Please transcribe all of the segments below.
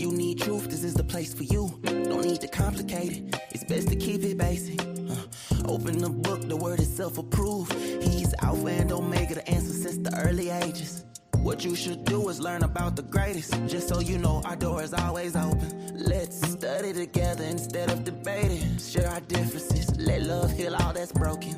you need truth, this is the place for you. No need to complicate it, it's best to keep it basic. Open the book, the word is self-approved. He's Alpha and Omega, the answer since the early ages. What you should do is learn about the greatest. Just so you know, our door is always open. Let's study together instead of debating. Share our differences, let love heal all that's broken.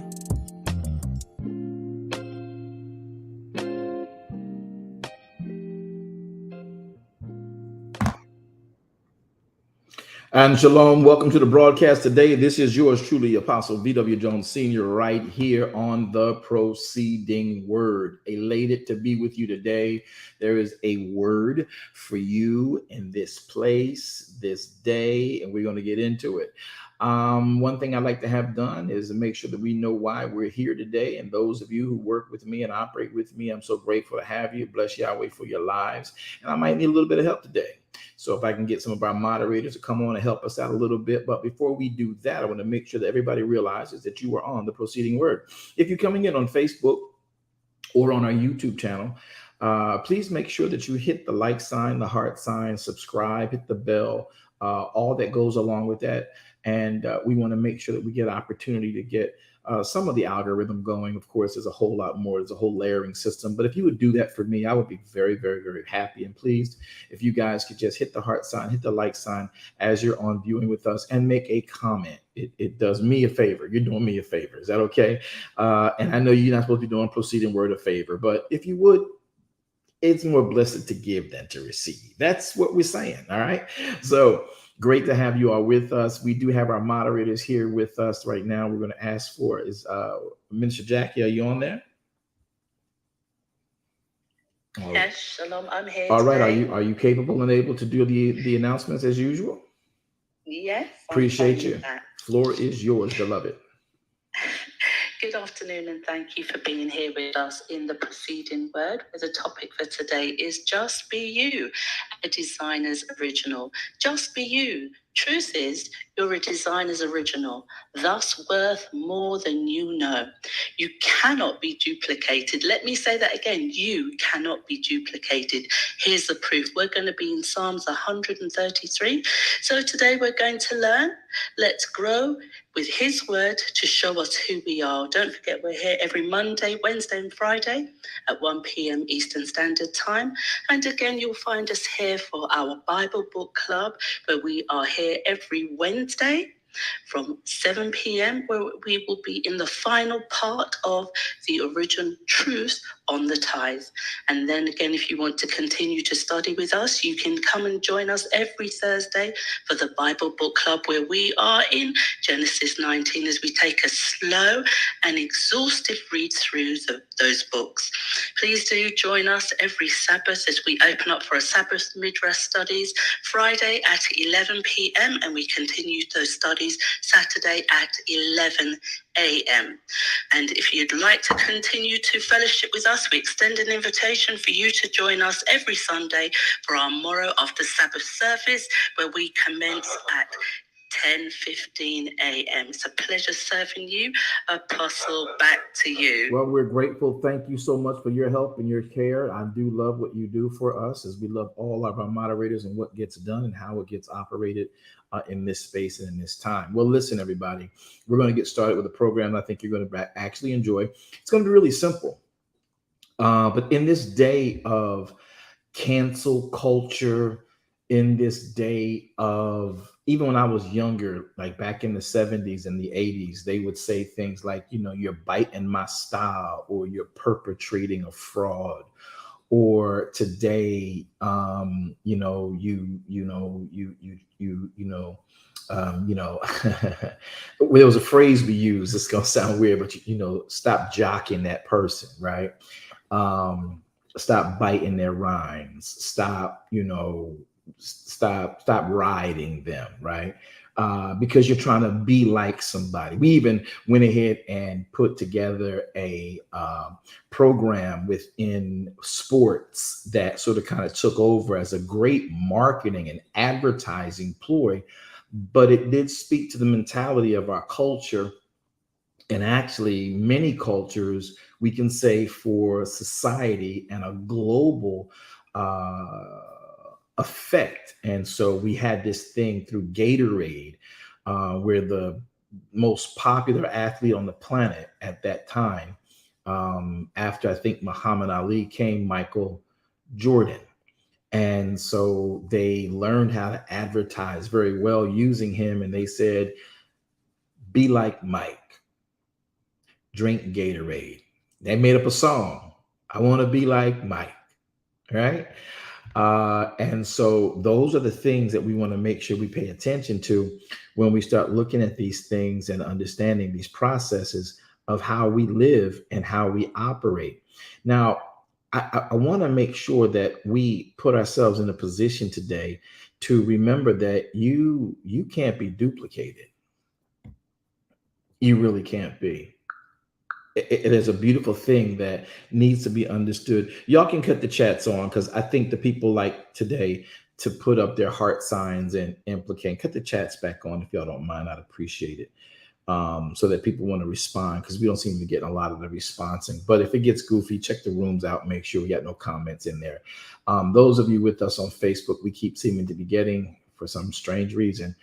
And shalom, welcome to the broadcast today. This is yours truly, Apostle V.W. Jones Sr., right here on the Proceeding Word. Elated to be with you today. There is a word for you in this place, this day, and we're going to get into it. One thing I like to have done is to make sure that we know why we're here today. And those of you who work with me and operate with me, I'm so grateful to have you. Bless Yahweh for your lives. And I might need a little bit of help today. So if I can get some of our moderators to come on and help us out a little bit. But before we do that, I want to make sure that everybody realizes that you are on the Proceeding Word. If you're coming in on Facebook or on our YouTube channel, please make sure that you hit the like sign, the heart sign, subscribe, hit the bell, all that goes along with that. And we want to make sure that we get an opportunity to get some of the algorithm going. Of course, there's a whole lot more. There's a whole layering system. But if you would do that for me, I would be very, very, very happy and pleased if you guys could just hit the heart sign, hit the like sign as you're on viewing with us and make a comment. It does me a favor. You're doing me a favor. Is that okay? And I know you're not supposed to be doing Proceeding Word a favor, but if you would, it's more blessed to give than to receive. That's what we're saying. All right. So great to have you all with us. We do have our moderators here with us right now. We're going to ask for is Minister Jackie. Are you on there? Yes, shalom. I'm here. All right. Today. Are you capable and able to do the announcements as usual? Yes. Appreciate you. Floor is yours, beloved. Good afternoon, and thank you for being here with us in the Proceeding Word. The topic for today is Just Be You, a designer's original. Just be you. Truth is, you're a designer's original, thus worth more than you know. You cannot be duplicated. Let me say that again. You cannot be duplicated. Here's the proof. We're going to be in Psalms 133. So today we're going to learn. Let's grow with his word to show us who we are. Don't forget, we're here every Monday, Wednesday, and Friday at 1 p.m. Eastern Standard Time. And again, you'll find us here for our Bible Book Club, where we are here every Wednesday from 7 p.m., where we will be in the final part of the original truth on the tithe. And then again, if you want to continue to study with us, you can come and join us every Thursday for the Bible Book Club, where we are in Genesis 19 as we take a slow and exhaustive read through those books. Please do join us every Sabbath as we open up for a Sabbath Midrash studies, Friday at 11 p.m. and we continue those studies Saturday at 11 a.m. And if you'd like to continue to fellowship with us, we extend an invitation for you to join us every Sunday for our morrow after Sabbath service, where we commence at 10:15 a.m. It's a pleasure serving you. Apostle, back to you. Well, we're grateful. Thank you so much for your help and your care. I do love what you do for us, as we love all of our moderators and what gets done and how it gets operated in this space and in this time. Well, listen, everybody, we're going to get started with a program I think you're going to actually enjoy. It's going to be really simple. But in this day of cancel culture, in this day of, even when I was younger, like back in the 70s and the 80s, they would say things like, you know, you're biting my style, or you're perpetrating a fraud. Or today, you know, there was a phrase we use. It's gonna sound weird, but you know, stop jocking that person, right? Stop biting their rhymes. Stop, you know, stop riding them, right? Because you're trying to be like somebody. We even went ahead and put together a program within sports that sort of kind of took over as a great marketing and advertising ploy, but it did speak to the mentality of our culture. And actually, many cultures, we can say, for society and a global effect. And so we had this thing through Gatorade, where the most popular athlete on the planet at that time, after I think Muhammad Ali, came Michael Jordan. And so they learned how to advertise very well using him. And they said, be like Mike, drink Gatorade. They made up a song. I want to be like Mike, right? And so those are the things that we want to make sure we pay attention to when we start looking at these things and understanding these processes of how we live and how we operate. Now, I want to make sure that we put ourselves in a position today to remember that you can't be duplicated. You really can't be. It is a beautiful thing that needs to be understood. Y'all can cut the chats on, because I think the people like today to put up their heart signs and implicate. Cut the chats back on if y'all don't mind. I'd appreciate it. So that people want to respond, because we don't seem to get a lot of the responding. But if it gets goofy, check the rooms out. Make sure we got no comments in there. Those of you with us on Facebook, we keep seeming to be getting, for some strange reason,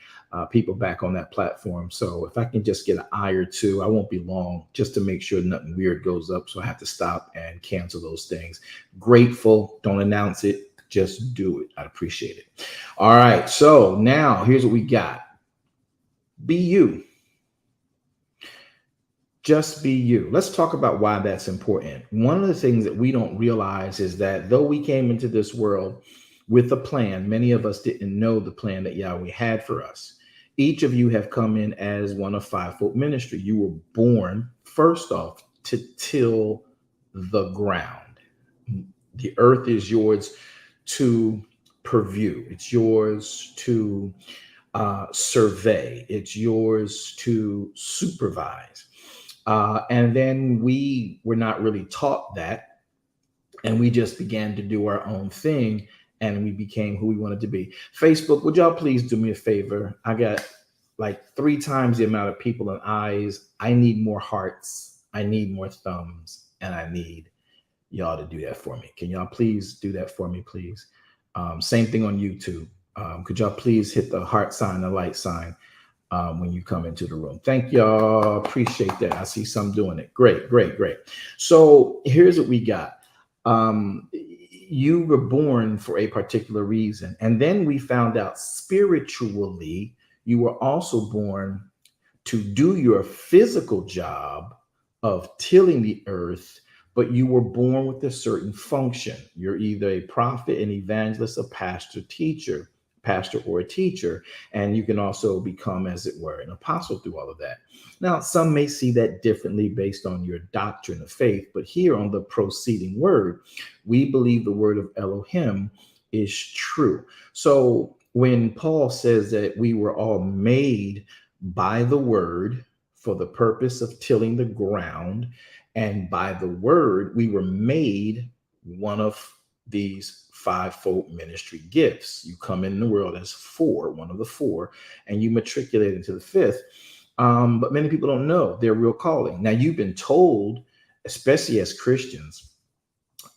people back on that platform. So if I can just get an eye or two, I won't be long, just to make sure nothing weird goes up. So I have to stop and cancel those things. Grateful. Don't announce it. Just do it. I'd appreciate it. All right. So now here's what we got. Be you. Just be you. Let's talk about why that's important. One of the things that we don't realize is that though we came into this world with a plan, many of us didn't know the plan that Yahweh had for us. Each of you have come in as one of fivefold ministry. You were born, first off, to till the ground. The earth is yours to purview. It's yours to survey. It's yours to supervise. And then we were not really taught that. And we just began to do our own thing. And we became who we wanted to be. Facebook, would y'all please do me a favor? I got like 3 times the amount of people and eyes. I need more hearts. I need more thumbs. And I need y'all to do that for me. Can y'all please do that for me, please? Same thing on YouTube. Could y'all please hit the heart sign, the light sign, when you come into the room? Thank y'all. Appreciate that. I see some doing it. Great, great, great. So here's what we got. You were born for a particular reason. And then we found out spiritually, you were also born to do your physical job of tilling the earth, but you were born with a certain function. You're either a prophet, an evangelist, a pastor, or a teacher, and you can also become, as it were, an apostle through all of that. Now, some may see that differently based on your doctrine of faith, but here on the proceeding word, we believe the word of Elohim is true. So when Paul says that we were all made by the word for the purpose of tilling the ground, and by the word, we were made one of these fivefold ministry gifts. You come in the world as 4, one of the 4, and you matriculate into the 5th. But many people don't know their real calling. Now, you've been told, especially as Christians,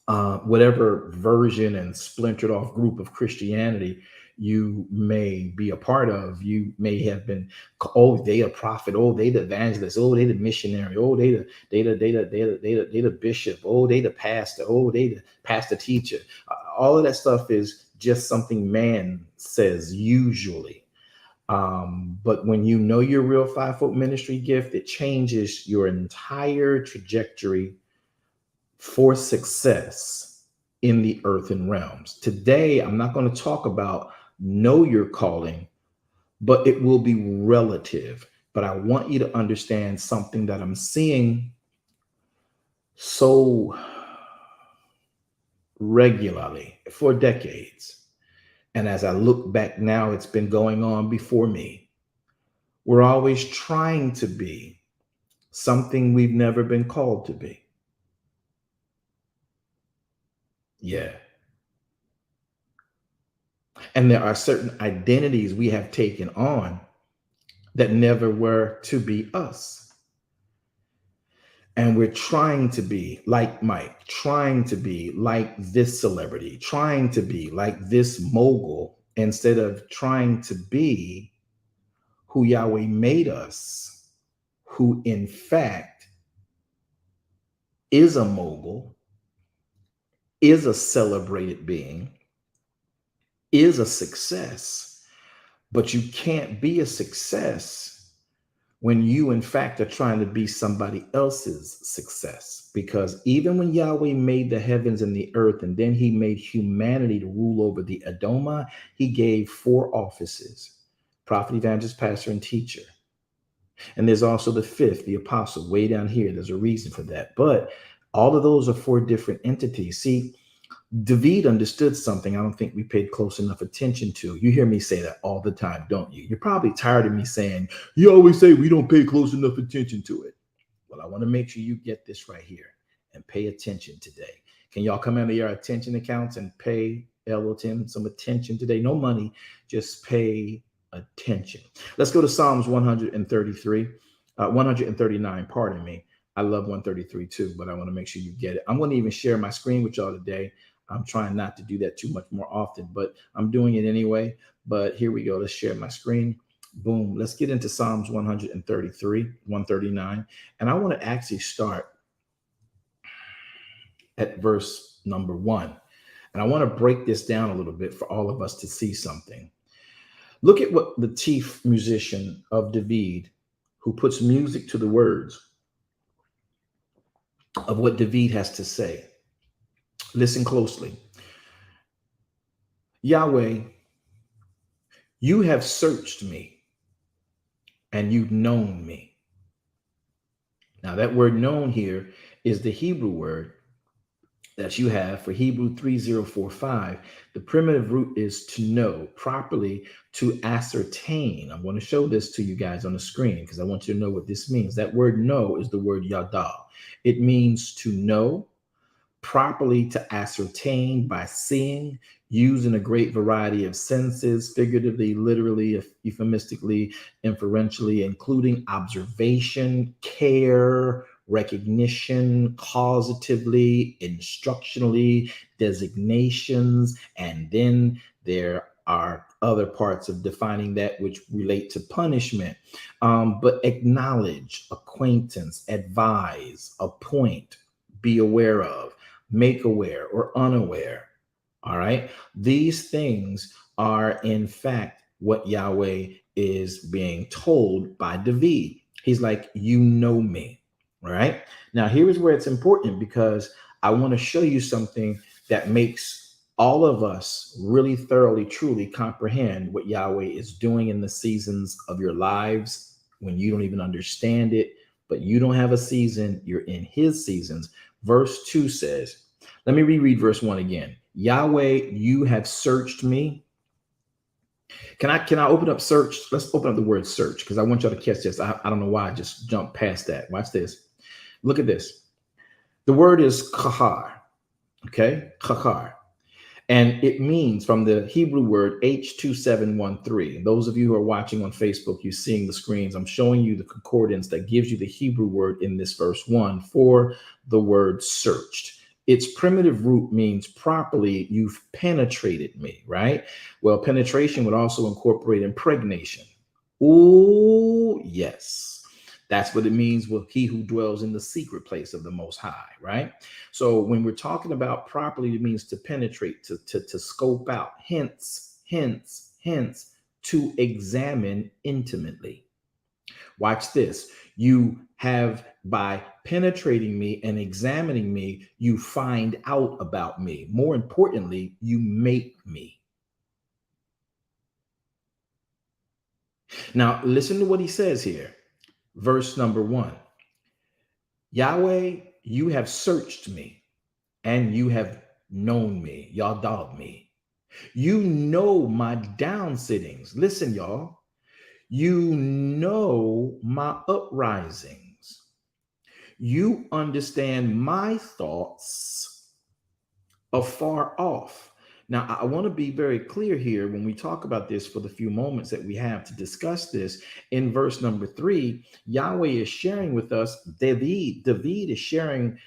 whatever version and splintered off group of Christianity you may be a part of, you may have been, oh, they a prophet, oh, they the evangelist, oh, they the missionary, oh, they the bishop, oh, they the pastor, oh, they the pastor teacher. All of that stuff is just something man says usually. But when you know your real fivefold ministry gift, it changes your entire trajectory for success in the earthen realms. Today, I'm not going to talk about know your calling, but it will be relative. But I want you to understand something that I'm seeing so regularly for decades. And as I look back now, it's been going on before me. We're always trying to be something we've never been called to be. Yeah. And there are certain identities we have taken on that never were to be us. And we're trying to be like Mike, trying to be like this celebrity, trying to be like this mogul, instead of trying to be who Yahweh made us, who in fact is a mogul, is a celebrated being, is a success. But you can't be a success when you in fact are trying to be somebody else's success. Because even when Yahweh made the heavens and the earth, and then he made humanity to rule over the Adoma, he gave 4 offices: prophet, evangelist, pastor, and teacher. And there's also the 5th, the apostle, way down here. There's a reason for that. But all of those are 4 different entities. See, David understood something I don't think we paid close enough attention to. You hear me say that all the time, don't you? You're probably tired of me saying, you always say we don't pay close enough attention to it. Well, I want to make sure you get this right here and pay attention today. Can y'all come out of your attention accounts and pay Elton some attention today? No money, just pay attention. Let's go to Psalms 139, pardon me. I love 133 too, but I want to make sure you get it. I'm going to even share my screen with y'all today. I'm trying not to do that too much more often, but I'm doing it anyway. But here we go. Let's share my screen. Boom. Let's get into Psalms 133, 139. And I want to actually start at verse number 1. And I want to break this down a little bit for all of us to see something. Look at what the chief musician of David, who puts music to the words of what David has to say. Listen closely. Yahweh, you have searched me and you've known me. Now that word known here is the Hebrew word that you have for Hebrew 3045. The primitive root is to know, properly to ascertain. I'm going to show this to you guys on the screen because I want you to know what this means. That word know is the word yada. It means to know, properly to ascertain by seeing, used in a great variety of senses, figuratively, literally, euphemistically, inferentially, including observation, care, recognition, causatively, instructionally, designations, and then there are other parts of defining that which relate to punishment, but acknowledge, acquaintance, advise, appoint, be aware of, make aware, or unaware. All right. These things are in fact what Yahweh is being told by David. He's like, you know me. All right. Now, here is where it's important, because I want to show you something that makes all of us really thoroughly, truly comprehend what Yahweh is doing in the seasons of your lives when you don't even understand it, but you don't have a season. You're in his seasons. Verse 2 says, let me reread verse 1 again. Yahweh, you have searched me. Can I open up search? Let's open up the word search because I want y'all to catch this. I don't know why I just jumped past that. Watch this. Look at this. The word is kahar. Okay, kahar. And it means, from the Hebrew word H2713. Those of you who are watching on Facebook, you're seeing the screens. I'm showing you the concordance that gives you the Hebrew word in this verse 1 for the word searched. Its primitive root means properly, you've penetrated me, right? Well, penetration would also incorporate impregnation. Oh, yes. That's what it means with he who dwells in the secret place of the Most High, right? So when we're talking about properly, it means to penetrate, to scope out, hence, to examine intimately. Watch this. You have, by penetrating me and examining me, you find out about me. More importantly, you make me. Now, listen to what he says here. Verse number 1. Yahweh, you have searched me and you have known me. Y'all dog me. You know my down sittings. Listen, y'all. You know my uprisings. You understand my thoughts afar off. Now, I want to be very clear here when we talk about this for the few moments that we have to discuss this. In verse number 3, Yahweh is sharing with us, David is sharing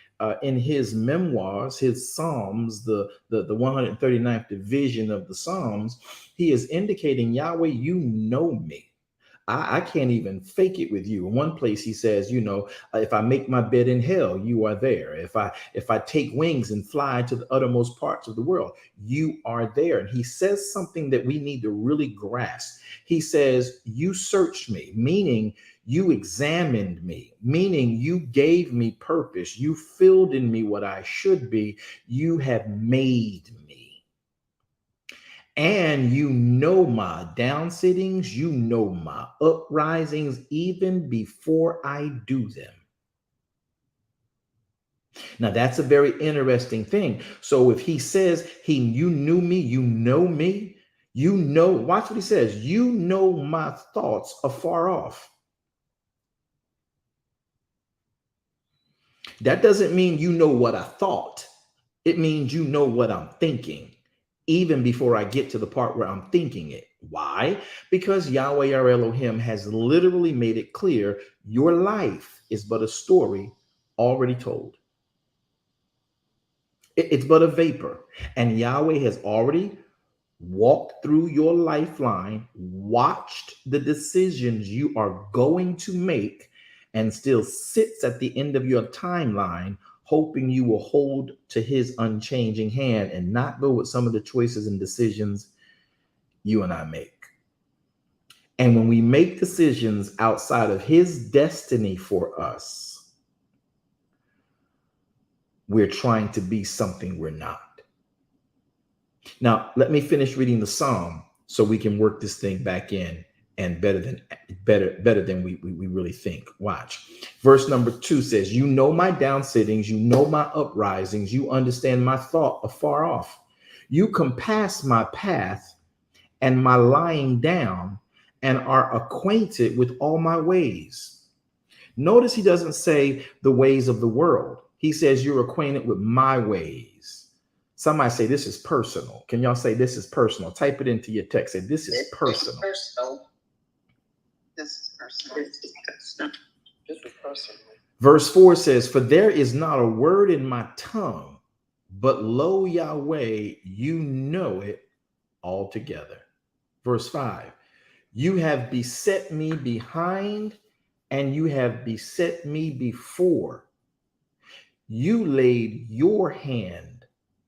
in his memoirs, his Psalms, the 139th division of the Psalms. He is indicating, Yahweh, you know me. I can't even fake it with you. In one place, he says, if I make my bed in hell, you are there. If I take wings and fly to the uttermost parts of the world, you are there. And he says something that we need to really grasp. He says, you searched me, meaning you examined me, meaning you gave me purpose. You filled in me what I should be. You have made me. And you know my down sittings, you know my uprisings, even before I do them. Now, that's a very interesting thing. So if he says you knew me, you know me, watch what he says, you know my thoughts afar off. That doesn't mean you know what I thought. It means you know what I'm thinking, even before I get to the part where I'm thinking it. Why? Because Yahweh our Elohim has literally made it clear your life is but a story already told. It's but a vapor. And Yahweh has already walked through your lifeline, watched the decisions you are going to make, and still sits at the end of your timeline, hoping you will hold to his unchanging hand and not go with some of the choices and decisions you and I make. And when we make decisions outside of his destiny for us, we're trying to be something we're not. Now, let me finish reading the Psalm so we can work this thing back in and better than we really think. Watch. Verse number 2 says, you know my down sittings, you know my uprisings, you understand my thought afar off. You compass my path and my lying down and are acquainted with all my ways. Notice he doesn't say the ways of the world. He says you're acquainted with my ways. Somebody say this is personal. Can y'all say this is personal? Type it into your text. Say this is personal. This is personal. This is personal. This is personal. Verse 4 says, for there is not a word in my tongue, but lo, Yahweh, you know it altogether. Verse 5, you have beset me behind and you have beset me before. You laid your hand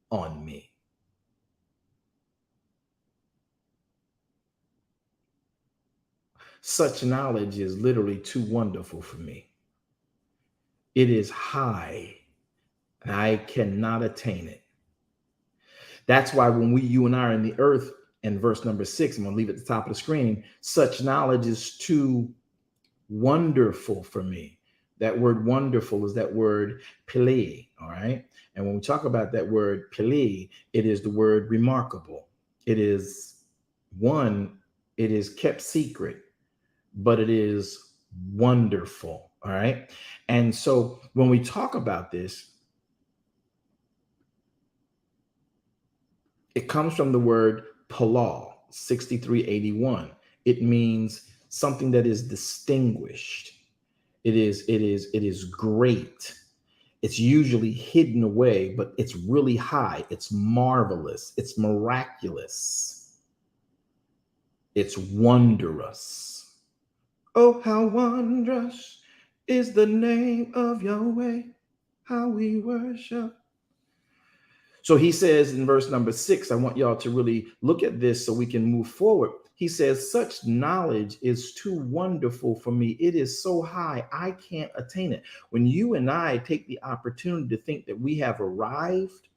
on me. Such knowledge is literally too wonderful for me. It is high, and I cannot attain it. That's why when you and I are in the earth, in verse number 6, I'm going to leave it at the top of the screen, such knowledge is too wonderful for me. That word wonderful is that word pele, all right? And when we talk about that word pele, it is the word remarkable. It is it is kept secret, but it is wonderful, all right? And so when we talk about this, it comes from the word palal, 6381. It means something that is distinguished. It is great. It's usually hidden away, but it's really high. It's marvelous. It's miraculous. It's wondrous. Oh, how wondrous is the name of Yahweh, how we worship. So he says in verse number 6, I want y'all to really look at this so we can move forward. He says, such knowledge is too wonderful for me. It is so high, I can't attain it. When you and I take the opportunity to think that we have arrived,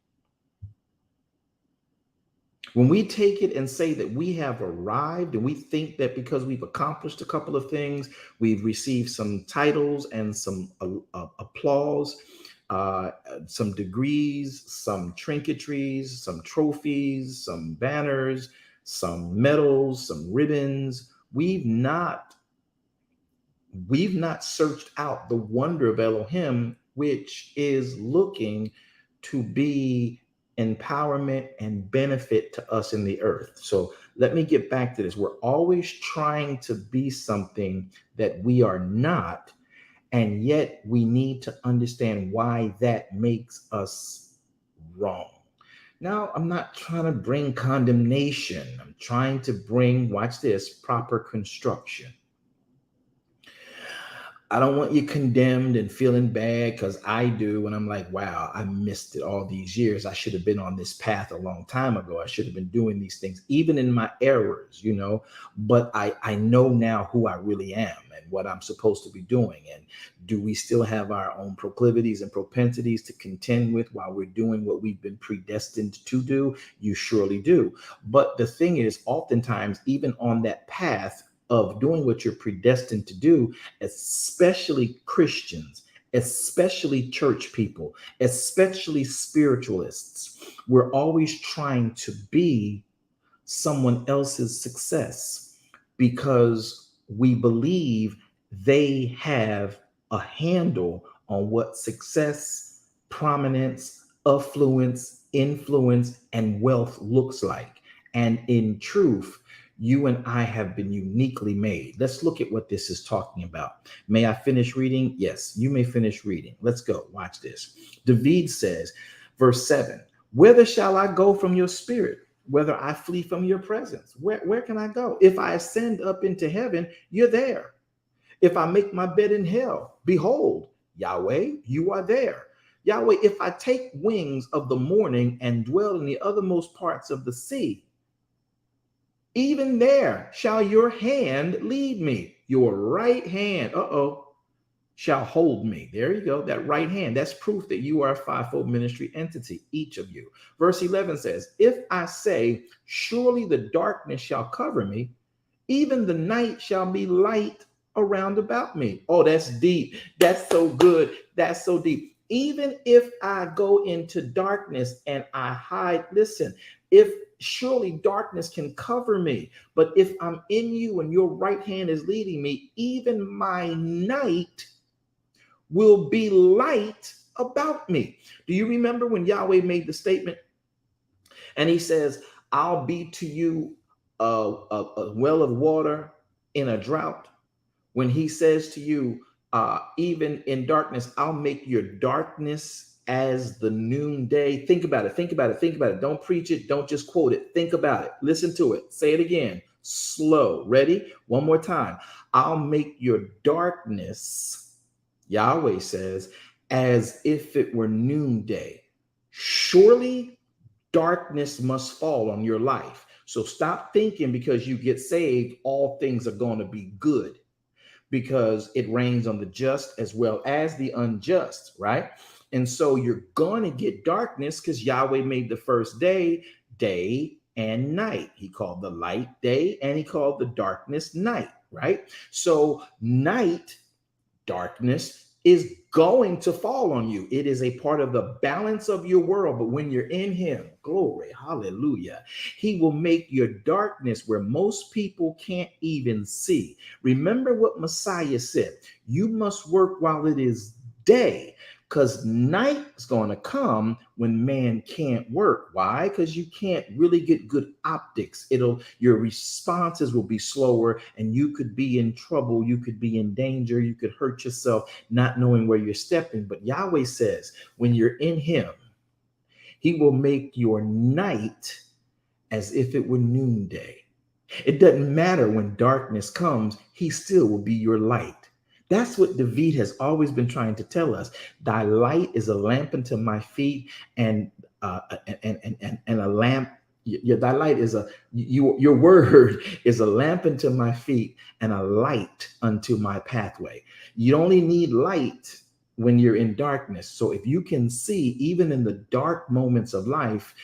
when we take it and say that we have arrived, and we think that because we've accomplished a couple of things, we've received some titles and some applause, some degrees, some trinketries, some trophies, some banners, some medals, some ribbons. We've not searched out the wonder of Elohim, which is looking to be empowerment, and benefit to us in the earth. So let me get back to this. We're always trying to be something that we are not, and yet we need to understand why that makes us wrong. Now, I'm not trying to bring condemnation. I'm trying to bring, watch this, proper construction. I don't want you condemned and feeling bad, because I do. And I'm like, wow, I missed it all these years. I should have been on this path a long time ago. I should have been doing these things, even in my errors, but I know now who I really am and what I'm supposed to be doing. And do we still have our own proclivities and propensities to contend with while we're doing what we've been predestined to do? You surely do. But the thing is, oftentimes, even on that path of doing what you're predestined to do, especially Christians, especially church people, especially spiritualists, we're always trying to be someone else's success because we believe they have a handle on what success, prominence, affluence, influence, and wealth looks like. And in truth, you and I have been uniquely made. Let's look at what this is talking about. May I finish reading? Yes, you may finish reading. Let's go. Watch this. David says, verse 7, whither shall I go from your spirit? Whether I flee from your presence? Where can I go? If I ascend up into heaven, you're there. If I make my bed in hell, behold, Yahweh, you are there. Yahweh, if I take wings of the morning and dwell in the othermost parts of the sea, even there shall your hand lead me. Your right hand, shall hold me. There you go. That right hand. That's proof that you are a fivefold ministry entity, each of you. Verse 11 says, if I say, surely the darkness shall cover me, even the night shall be light around about me. Oh, that's deep. That's so good. That's so deep. Even if I go into darkness and I hide, listen, if surely darkness can cover me, but if I'm in you and your right hand is leading me, even my night will be light about me. Do you remember when Yahweh made the statement and he says, I'll be to you a well of water in a drought? When he says to you, even in darkness, I'll make your darkness as the noonday. Think about it. Think about it. Think about it. Don't preach it. Don't just quote it. Think about it. Listen to it. Say it again. Slow. Ready? One more time. I'll make your darkness, Yahweh says, as if it were noonday. Surely darkness must fall on your life. So stop thinking because you get saved, all things are going to be good, because it rains on the just as well as the unjust, right? And so you're going to get darkness because Yahweh made the first day, day and night. He called the light day and he called the darkness night, right? So night, darkness is going to fall on you. It is a part of the balance of your world. But when you're in him, glory, hallelujah, he will make your darkness where most people can't even see. Remember what Messiah said, you must work while it is day, because night is going to come when man can't work. Why? Because you can't really get good optics. Your responses will be slower and you could be in trouble. You could be in danger. You could hurt yourself not knowing where you're stepping. But Yahweh says, when you're in him, he will make your night as if it were noonday. It doesn't matter when darkness comes, he still will be your light. That's what David has always been trying to tell us. Thy light is a lamp unto my feet, and a lamp. Thy light is your word is a lamp unto my feet and a light unto my pathway. You only need light when you're in darkness. So if you can see even in the dark moments of life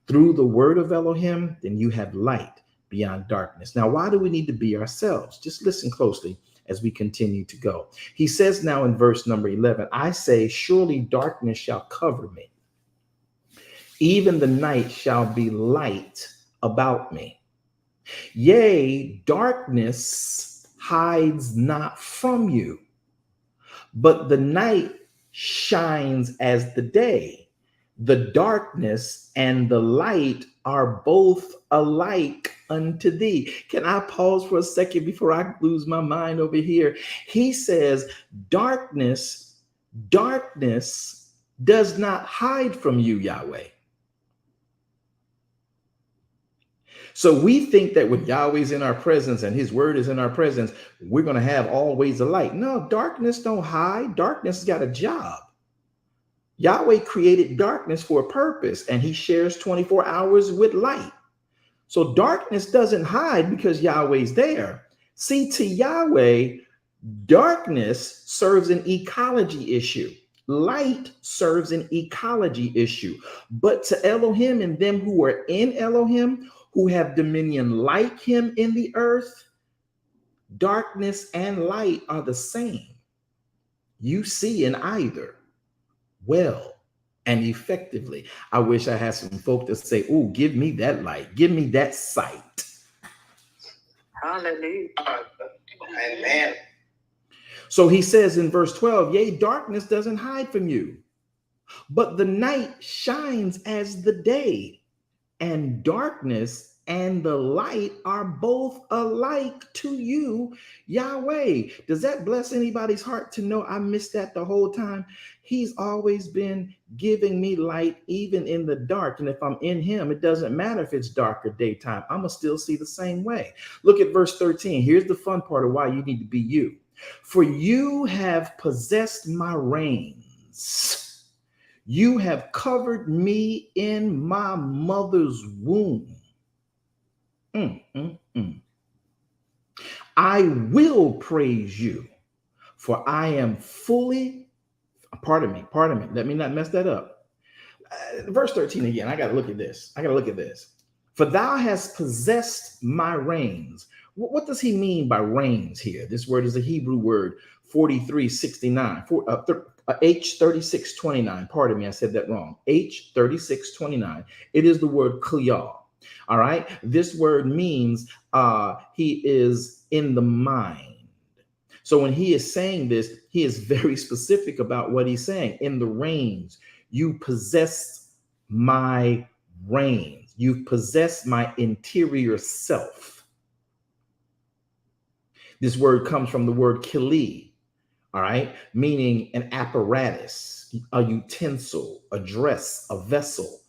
through the word of Elohim, then you have light beyond darkness. Now, why do we need to be ourselves? Just listen closely as we continue to go. He says now in verse number 11, I say, surely darkness shall cover me. Even the night shall be light about me. Yea, darkness hides not from you, but the night shines as the day. The darkness and the light are both alike unto thee. Can I pause for a second before I lose my mind over here? He says, darkness does not hide from you, Yahweh. So we think that when Yahweh's in our presence and his word is in our presence, we're going to have always a light. No, darkness don't hide. Darkness has got a job. Yahweh created darkness for a purpose, and he shares 24 hours with light. So darkness doesn't hide because Yahweh's there. See, to Yahweh, darkness serves an ecology issue. Light serves an ecology issue. But to Elohim and them who are in Elohim, who have dominion like him in the earth, darkness and light are the same. You see in either well and effectively. I wish I had some folk to say, oh, give me that light. Give me that sight. Hallelujah. Amen. So he says in verse 12, yea, darkness doesn't hide from you, but the night shines as the day, and darkness and the light are both alike to you, Yahweh. Does that bless anybody's heart to know I missed that the whole time? He's always been giving me light, even in the dark. And if I'm in him, it doesn't matter if it's dark or daytime. I'm going to still see the same way. Look at verse 13. Here's the fun part of why you need to be you. For you have possessed my reins. You have covered me in my mother's womb. I will praise you, for I am fully, pardon me, let me not mess that up. Verse 13 again, I got to look at this. For thou hast possessed my reins. What does he mean by reins here? This word is a Hebrew word, 4369, H3629. Pardon me, I said that wrong. H3629. It is the word kliyah. All right. This word means he is in the mind. So when he is saying this, he is very specific about what he's saying. In the reins, you possess my reins. You possess my interior self. This word comes from the word kili, all right, meaning an apparatus, a utensil, a dress, a vessel,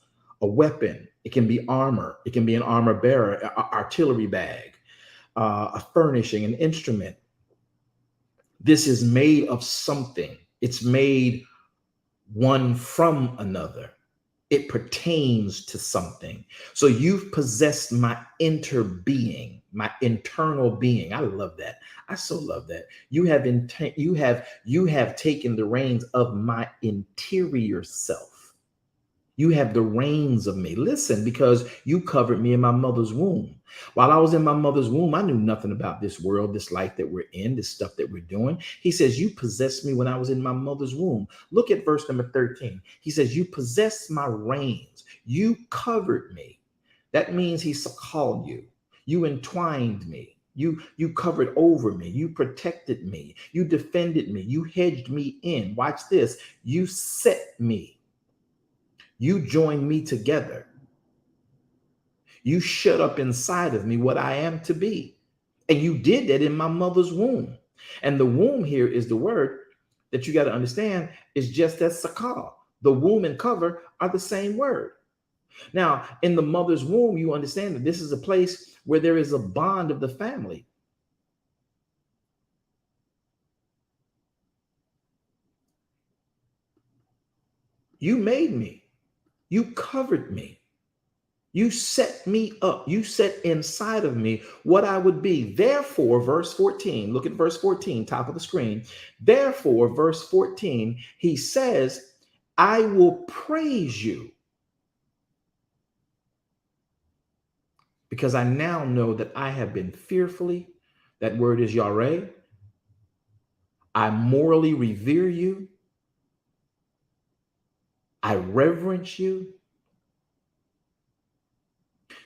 a weapon. It can be armor. It can be an armor bearer, an artillery bag, a furnishing, an instrument. This is made of something. It's made one from another. It pertains to something. So you've possessed my inner being, my internal being. I love that. I so love that. You have taken the reins of my interior self. You have the reins of me. Listen, because you covered me in my mother's womb. While I was in my mother's womb, I knew nothing about this world, this life that we're in, this stuff that we're doing. He says, you possessed me when I was in my mother's womb. Look at verse number 13. He says, you possessed my reins. You covered me. That means he called you. You entwined me. You covered over me. You protected me. You defended me. You hedged me in. Watch this. You set me. You joined me together. You shut up inside of me what I am to be. And you did that in my mother's womb. And the womb here is the word that you got to understand is just as sakal. The womb and cover are the same word. Now, in the mother's womb, you understand that this is a place where there is a bond of the family. You made me. You covered me. You set me up. You set inside of me what I would be. Therefore, verse 14, look at verse 14, top of the screen. Therefore, verse 14, he says, I will praise you because I now know that I have been fearfully, that word is yareh. I morally revere you. I reverence you.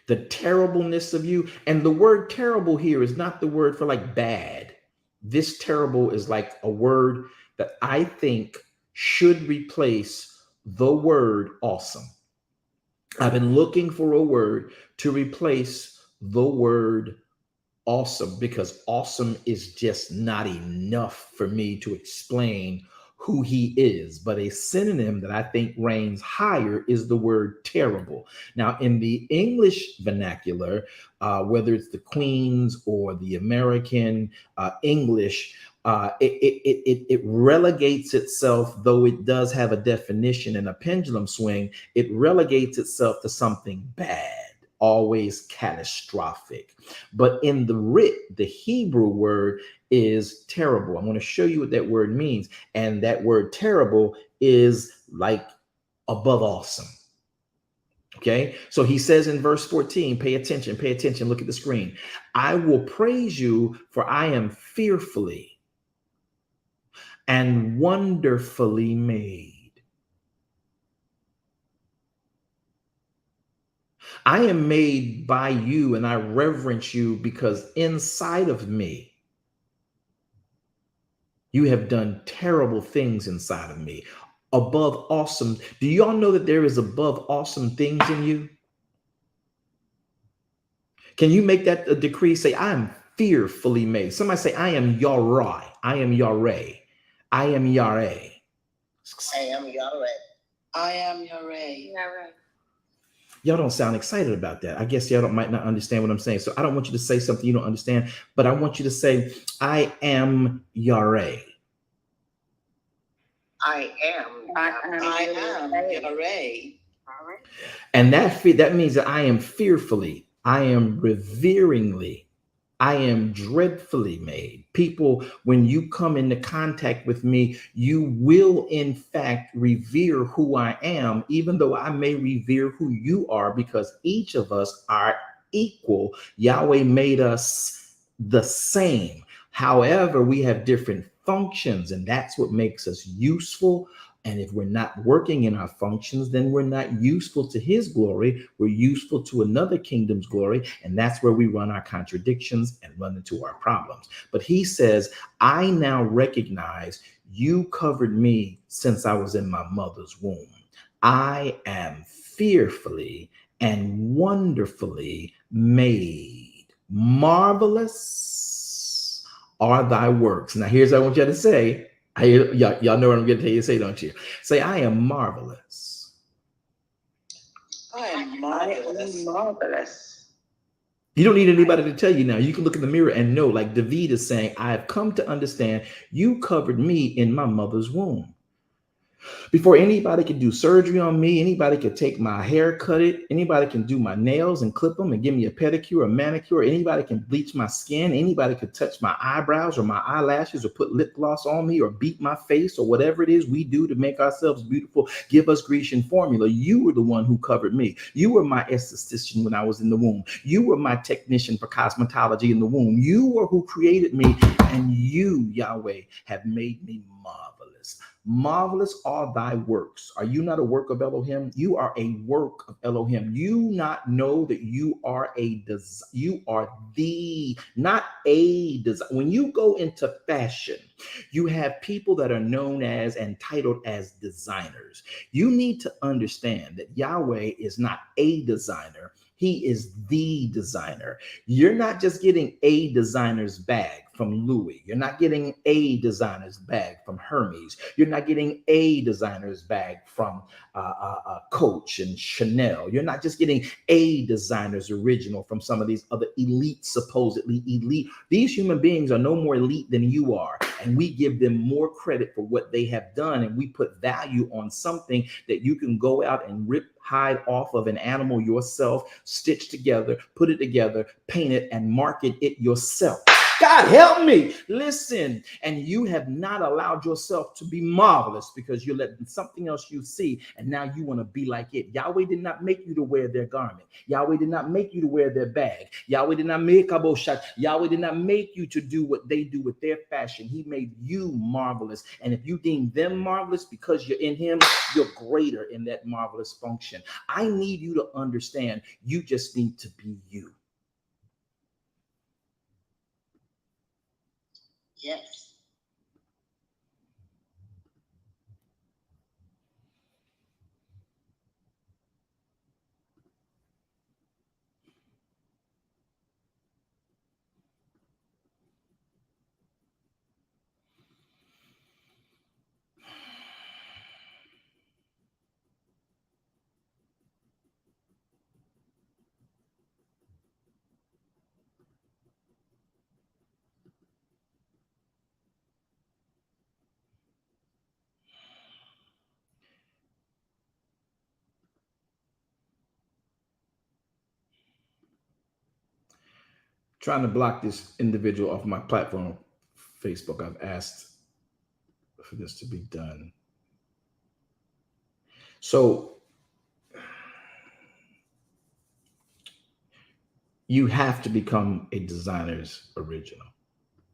The terribleness of you. And the word terrible here is not the word for like bad. This terrible is like a word that I think should replace the word awesome. I've been looking for a word to replace the word awesome, because awesome is just not enough for me to explain who he is. But a synonym that I think reigns higher is the word terrible. Now, in the English vernacular, whether it's the Queen's or the American English, it relegates itself, though it does have a definition and a pendulum swing, it relegates itself to something bad, always catastrophic. But in the Hebrew word is terrible. I'm going to show you what that word means. And that word terrible is like above awesome. Okay, so he says in verse 14, pay attention, look at the screen. I will praise you, for I am fearfully and wonderfully made. I am made by you, and I reverence you because inside of me, you have done terrible things inside of me. Above awesome. Do you all know that there is above awesome things in you? Can you make that a decree? Say, I am fearfully made. Somebody say, I am Yarai. I am Yare. I am Yare. I am Yahweh. I am Yahweh. Y'all don't sound excited about that. I guess y'all might not understand what I'm saying. So I don't want you to say something you don't understand, but I want you to say, I am Yare. I am Yahweh. And that means that I am fearfully, I am reveringly, I am dreadfully made. People, when you come into contact with me, you will in fact revere who I am, even though I may revere who you are, because each of us are equal. Yahweh made us the same. However, we have different functions, and that's what makes us useful. And if we're not working in our functions, then we're not useful to his glory. We're useful to another kingdom's glory. And that's where we run our contradictions and run into our problems. But he says, I now recognize you covered me since I was in my mother's womb. I am fearfully and wonderfully made. Marvelous are thy works. Now, here's what I want you to say. Y'all know what I'm going to tell you to say, don't you? Say, I am marvelous. I am marvelous. You don't need anybody to tell you now. You can look in the mirror and know, like David is saying, I have come to understand you covered me in my mother's womb. Before anybody could do surgery on me, anybody could take my hair, cut it, anybody can do my nails and clip them and give me a pedicure or manicure, anybody can bleach my skin, anybody could touch my eyebrows or my eyelashes or put lip gloss on me or beat my face or whatever it is we do to make ourselves beautiful, give us Grecian formula. You were the one who covered me. You were my esthetician when I was in the womb. You were my technician for cosmetology in the womb. You were who created me, and you, Yahweh, have made me marvelous. Marvelous are thy works. Are you not a work of Elohim? You are a work of Elohim. You not know that you are not a design. When you go into fashion, you have people that are known as and titled as designers. You need to understand that Yahweh is not a designer. He is the designer. You're not just getting a designer's bag from Louis. You're not getting a designer's bag from Hermes. You're not getting a designer's bag from Coach and Chanel. You're not just getting a designer's original from some of these other elite, supposedly elite. These human beings are no more elite than you are. And we give them more credit for what they have done. And we put value on something that you can go out and rip hide off of an animal yourself, stitch together, put it together, paint it, and market it yourself. God help me. Listen, and you have not allowed yourself to be marvelous because you're letting something else you see, and now you want to be like it. Yahweh did not make you to wear their garment. Yahweh did not make you to wear their bag. Yahweh did not make Yahweh did not make you to do what they do with their fashion. He made you marvelous. And if you deem them marvelous because you're in him, you're greater in that marvelous function. I need you to understand, you just need to be you. Yes. trying to block this individual off my platform, Facebook. I've asked for this to be done. So you have to become a designer's original.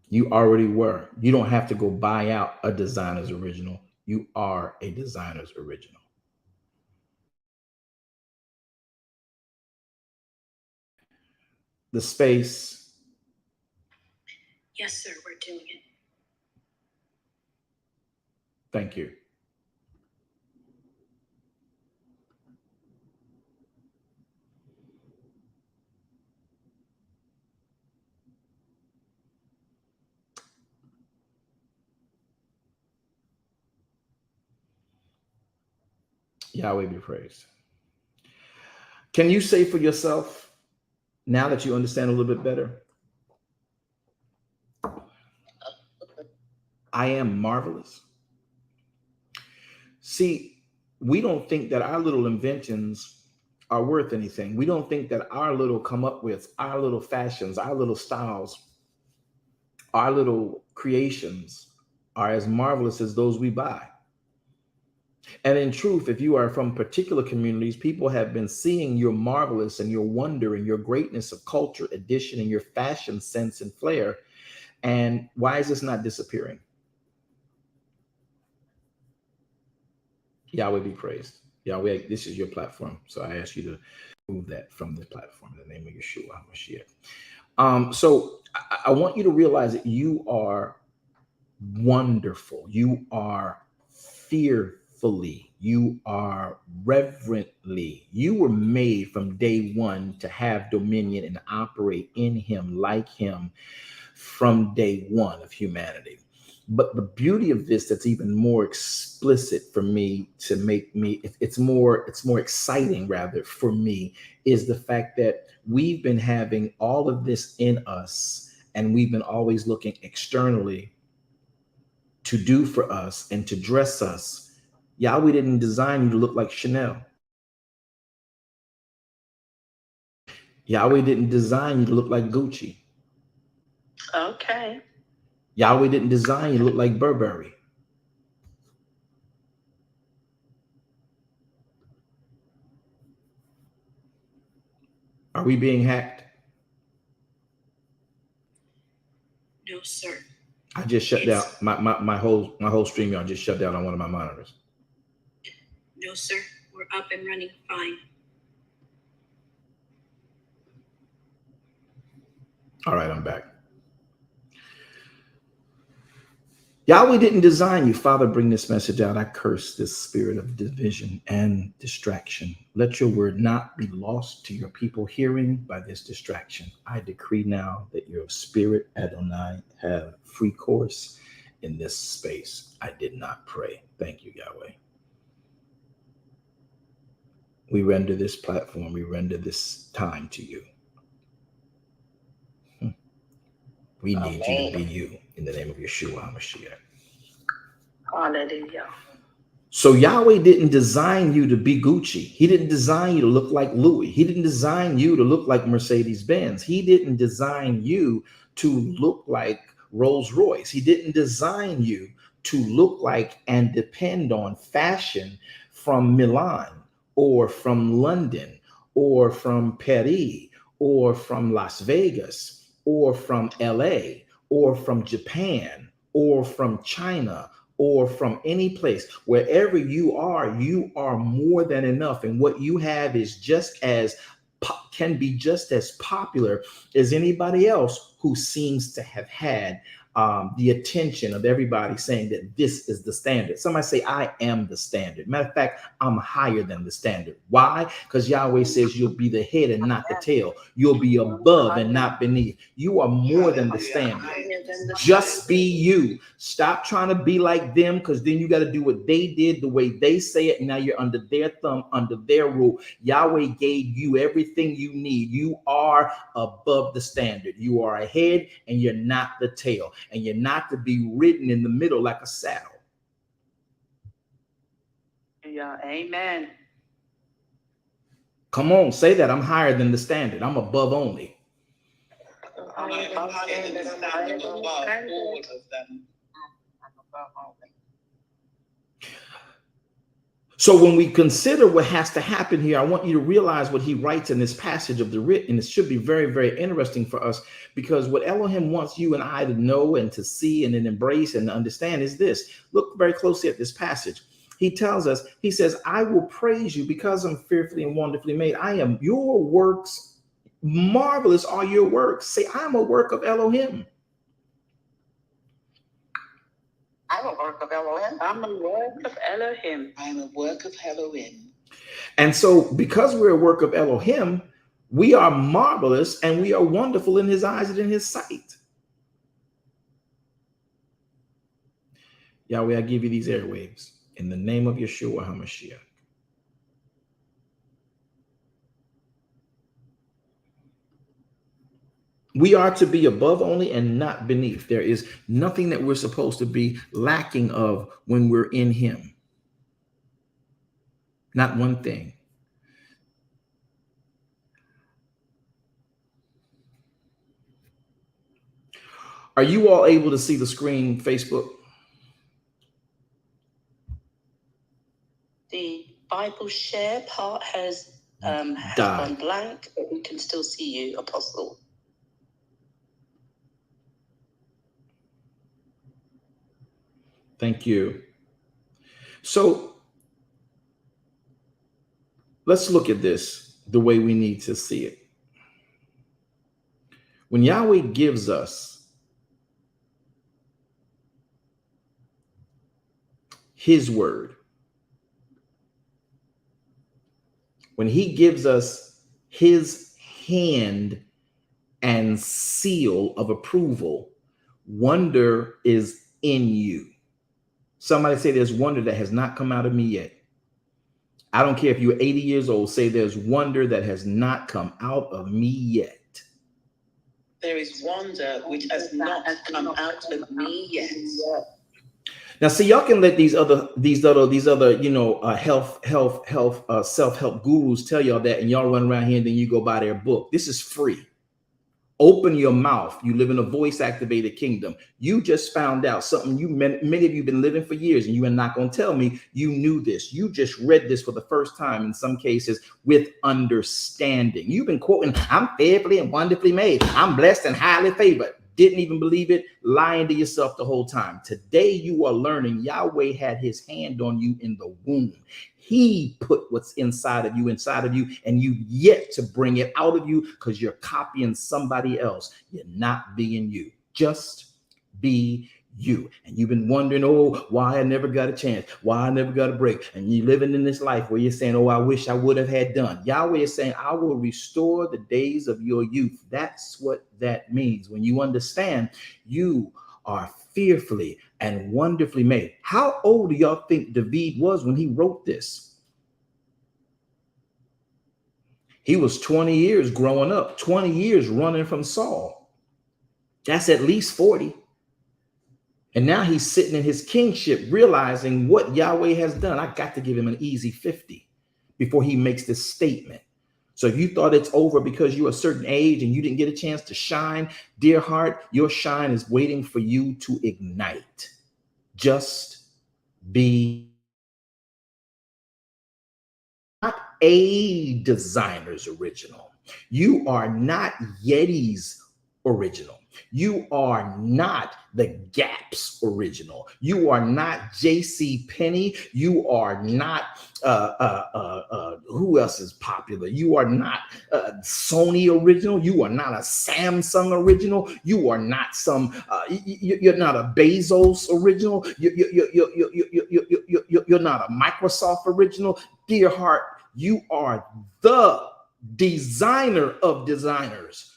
You already were. You don't have to go buy out a designer's original. You are a designer's original. The space. Yes, sir, we're doing it. Thank you. Yahweh be praised. Can you say for yourself, now that you understand a little bit better, I am marvelous? See, we don't think that our little inventions are worth anything. We don't think that our little come up with, our little fashions, our little styles, our little creations are as marvelous as those we buy. And in truth, if you are from particular communities, people have been seeing your marvelous and your wonder and your greatness of culture, addition, and your fashion sense and flair. And why is this not disappearing? Yahweh be praised. Yahweh, this is your platform. So I ask you to move that from the platform in the name of Yeshua HaMashiach. So I want you to realize that you are wonderful. You are fearfully. You are reverently. You were made from day one to have dominion and operate in him, like him, from day one of humanity. But the beauty of this that's even more explicit for me, to make me, it's more exciting rather for me, is the fact that we've been having all of this in us, and we've been always looking externally to do for us and to dress us. Yahweh didn't design you to look like Chanel. Yahweh didn't design you to look like Gucci. Okay. Yahweh didn't design you to look like Burberry. Are we being hacked? No, sir. I just shut down my whole StreamYard just shut down on one of my monitors. No, sir. We're up and running fine. All right, I'm back. Yahweh didn't design you. Father, bring this message out. I curse this spirit of division and distraction. Let your word not be lost to your people hearing by this distraction. I decree now that your spirit, Adonai, have free course in this space. I did not pray. Thank you, Yahweh. We render this platform, we render this time to you. We need you to be you in the name of Yeshua HaMashiach. Hallelujah. So Yahweh didn't design you to be Gucci. He didn't design you to look like Louis. He didn't design you to look like Mercedes-Benz. He didn't design you to look like Rolls-Royce. He didn't design you to look like and depend on fashion from Milan or from London or from Paris or from Las Vegas or from LA or from Japan or from China or from any place. Wherever you are more than enough. And what you have is just as can be just as popular as anybody else who seems to have had the attention of everybody saying that this is the standard. Somebody say, I am the standard. Matter of fact, I'm higher than the standard. Why? Because Yahweh says you'll be the head and not the tail. You'll be above and not beneath. You are more than the standard. Just be you. Stop trying to be like them, because then you got to do what they did, the way they say it. And now you're under their thumb, under their rule. Yahweh gave you everything you need. You are above the standard. You are a head and you're not the tail. And you're not to be ridden in the middle like a saddle. Yeah, amen. Come on, say that. I'm higher than the standard. I'm above only. standing above all of them. So when we consider what has to happen here, I want you to realize what he writes in this passage of the writ, and it should be very, very interesting for us, because what Elohim wants you and I to know and to see and then embrace and understand is this. Look very closely at this passage. He tells us, he says, I will praise you because I'm fearfully and wonderfully made. I am your works. Marvelous are your works. Say, I'm a work of Elohim. I'm a work of Elohim. I'm a work of Elohim. I'm a work of Elohim. And so because we're a work of Elohim, we are marvelous and we are wonderful in his eyes and in his sight. Yahweh, I give you these airwaves in the name of Yeshua HaMashiach. We are to be above only and not beneath. There is nothing that we're supposed to be lacking of when we're in him. Not one thing. Are you all able to see the screen, Facebook? The Bible share part has gone blank, but we can still see you, Apostle. Thank you. So let's look at this the way we need to see it. When Yahweh gives us his word, when he gives us his hand and seal of approval, wonder is in you. Somebody say there's wonder that has not come out of me yet. I don't care if you're 80 years old, say there's wonder that has not come out of me yet. There is wonder which has not come out of me yet. Now, see, y'all can let these other, self-help gurus tell y'all that, and y'all run around here and then you go buy their book. This is free. Open your mouth. You live in a voice-activated kingdom. You just found out something many of you have been living for years, and you are not going to tell me you knew this. You just read this for the first time, in some cases, with understanding. You've been quoting, I'm fearfully and wonderfully made. I'm blessed and highly favored. Didn't even believe it, lying to yourself the whole time. Today, you are learning Yahweh had his hand on you in the womb. He put what's inside of you, and you've yet to bring it out of you because you're copying somebody else. You're not being you. Just be you. And you've been wondering, oh, why I never got a chance, why I never got a break. And you're living in this life where you're saying, oh, I wish I would have had done. Yahweh is saying, I will restore the days of your youth. That's what that means. When you understand you are fearfully and wonderfully made. How old do y'all think David was when he wrote this? He was 20 years growing up, 20 years running from Saul. That's at least 40. And now he's sitting in his kingship, realizing what Yahweh has done. I got to give him an easy 50 before he makes this statement. So if you thought it's over because you're a certain age and you didn't get a chance to shine, dear heart, your shine is waiting for you to ignite. Just be not a designer's original. You are not Yeti's original. You are not the Gap's original. You are not J.C. Penney. You are not who else is popular? You are not Sony original. You are not a Samsung original. You are not you're not a Bezos original. You're not a Microsoft original. Dear heart, you are the designer of designers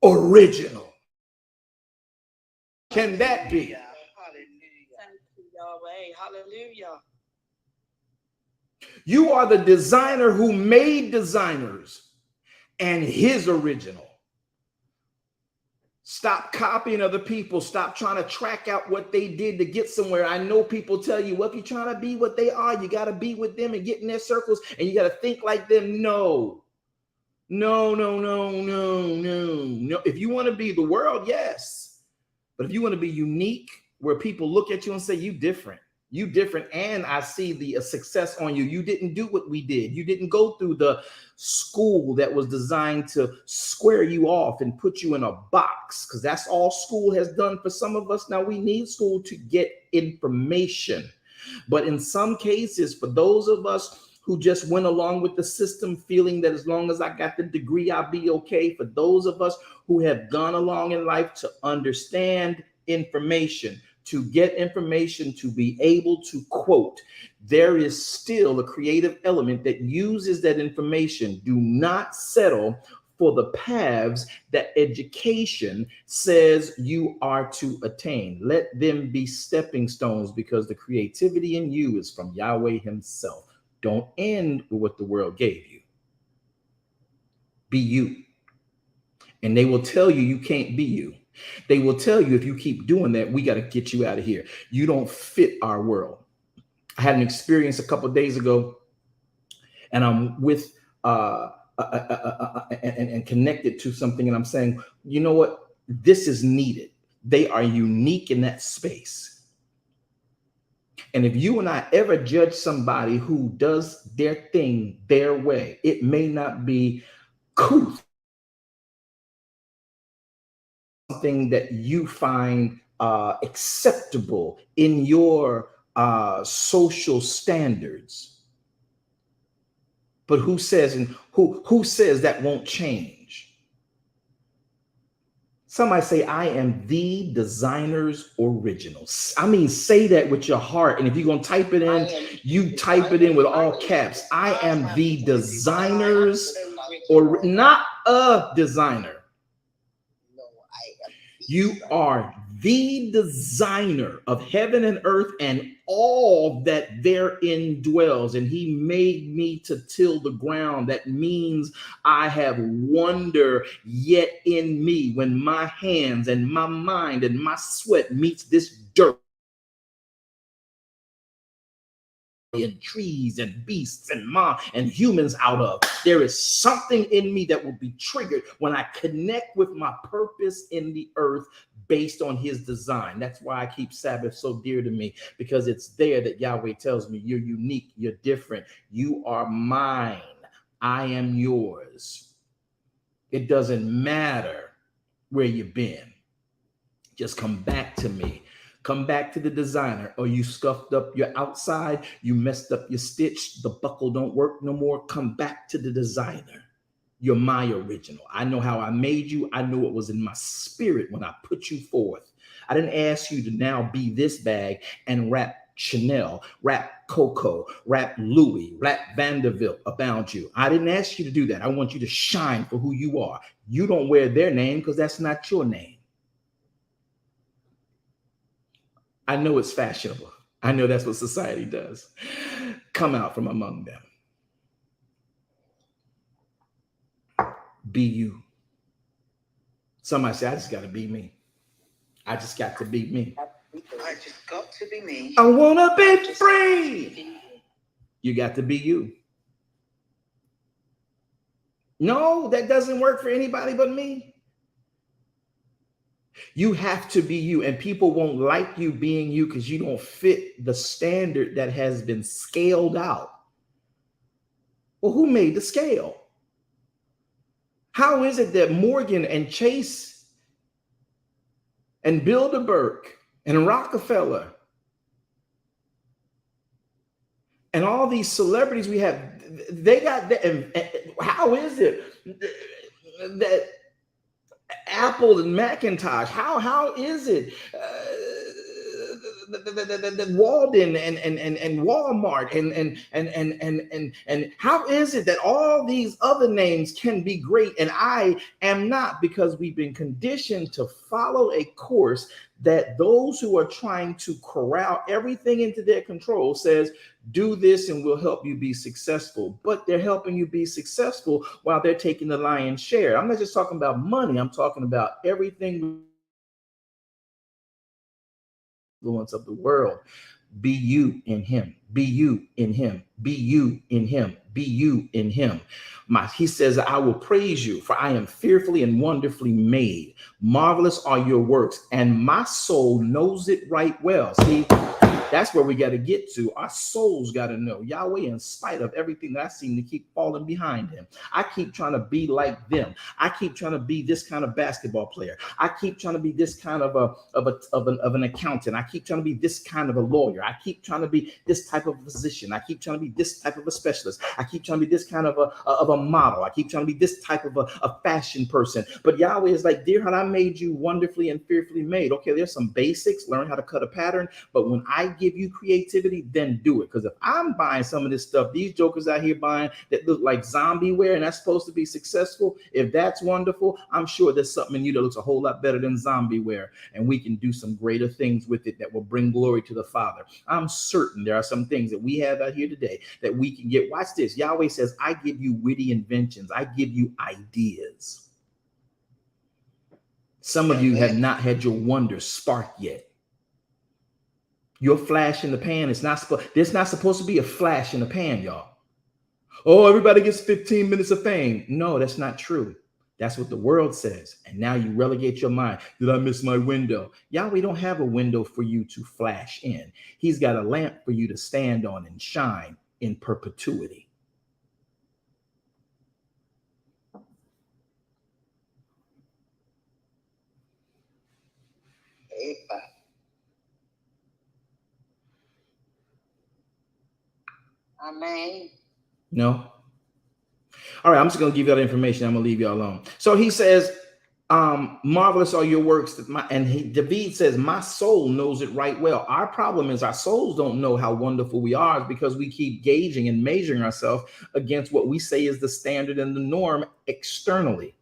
original. Can that be? Hallelujah. Thank you, Yahweh. Hallelujah. You are the designer who made designers and his original. Stop copying other people. Stop trying to track out what they did to get somewhere. I know people tell you, well, if you're trying to be what they are, you got to be with them and get in their circles and you got to think like them. No. No. If you want to be the world, yes. But if you want to be unique, where people look at you and say, you different, and I see the success on you. You didn't do what we did. You didn't go through the school that was designed to square you off and put you in a box, because that's all school has done for some of us. Now we need school to get information. But in some cases, for those of us who just went along with the system, feeling that as long as I got the degree, I'll be okay. For those of us who have gone along in life to understand information, to get information, to be able to quote, there is still a creative element that uses that information. Do not settle for the paths that education says you are to attain. Let them be stepping stones, because the creativity in you is from Yahweh himself. Don't end with what the world gave you. Be you. And they will tell you you can't be you. They will tell you if you keep doing that, we got to get you out of here. You don't fit our world. I had an experience a couple of days ago, and I'm with and connected to something, and I'm saying, you know what? This is needed. They are unique in that space. And if you and I ever judge somebody who does their thing their way, it may not be cool, something that you find acceptable in your social standards. But who says that won't change? Somebody say, I am the designer's original. I mean, say that with your heart. And if you're going to type it in, you type it in with all caps. I am the designer's, or not a designer. You are the designer of heaven and earth and all that therein dwells. And he made me to till the ground. That means I have wonder yet in me when my hands and my mind and my sweat meets this dirt and trees and beasts and humans out of. There is something in me that will be triggered when I connect with my purpose in the earth based on his design. That's why I keep Sabbath so dear to me, because it's there that Yahweh tells me you're unique, you're different, you are mine, I am yours. It doesn't matter where you've been. Just come back to me. Come back to the designer. Or you scuffed up your outside, you messed up your stitch, the buckle don't work no more. Come back to the designer. You're my original. I know how I made you. I know what was in my spirit when I put you forth. I didn't ask you to now be this bag and wrap Chanel, wrap Coco, wrap Louis, wrap Vanderbilt about you. I didn't ask you to do that. I want you to shine for who you are. You don't wear their name because that's not your name. I know it's fashionable. I know that's what society does. Come out from among them. Be you. Somebody say, I just got to be me. I just got to be me. I just got to be me. I want to be free. You got to be you. No, that doesn't work for anybody but me. You have to be you, and people won't like you being you because you don't fit the standard that has been scaled out. Well, who made the scale? How is it that Morgan and Chase and Bilderberg and Rockefeller and all these celebrities we have, they got that? And how is it that Apple and Macintosh, how is it that Walden and Walmart and how is it that all these other names can be great and I am not? Because we've been conditioned to follow a course that those who are trying to corral everything into their control says, do this and we'll help you be successful. But they're helping you be successful while they're taking the lion's share. I'm not just talking about money. I'm talking about everything. Influence of the world. Be you in him. Be you in him. Be you in him. Be you in him. He says, I will praise you, for I am fearfully and wonderfully made. Marvelous are your works, and my soul knows it right well. See, that's where we got to get to. Our souls got to know Yahweh, in spite of everything that I seem to keep falling behind him. I keep trying to be like them. I keep trying to be this kind of basketball player. I keep trying to be this kind of an accountant. I keep trying to be this kind of a lawyer. I keep trying to be this type of a physician. I keep trying to be this type of a specialist. I keep trying to be this kind of a model. I keep trying to be this type of a fashion person. But Yahweh is like, dear heart, I made you wonderfully and fearfully made. Okay, there's some basics. Learn how to cut a pattern. But when I give you creativity, then do it. Because if I'm buying some of this stuff, these jokers out here buying that look like zombie wear, and that's supposed to be successful, if that's wonderful, I'm sure there's something in you that looks a whole lot better than zombie wear, and we can do some greater things with it that will bring glory to the Father. I'm certain there are some things that we have out here today that we can get. Watch this. Yahweh says, I give you witty inventions. I give you ideas. Some of you have not had your wonder spark yet. Your flash in the pan is not supposed, there's not supposed to be a flash in the pan, y'all. Oh, everybody gets 15 minutes of fame. No, that's not true. That's what the world says. And now you relegate your mind. Did I miss my window? Yahweh don't have a window for you to flash in. He's got a lamp for you to stand on and shine in perpetuity. Amen. No. All right, I'm just going to give you that information. I'm going to leave you alone. So he says, marvelous are your works. David says, my soul knows it right well. Our problem is our souls don't know how wonderful we are because we keep gauging and measuring ourselves against what we say is the standard and the norm externally.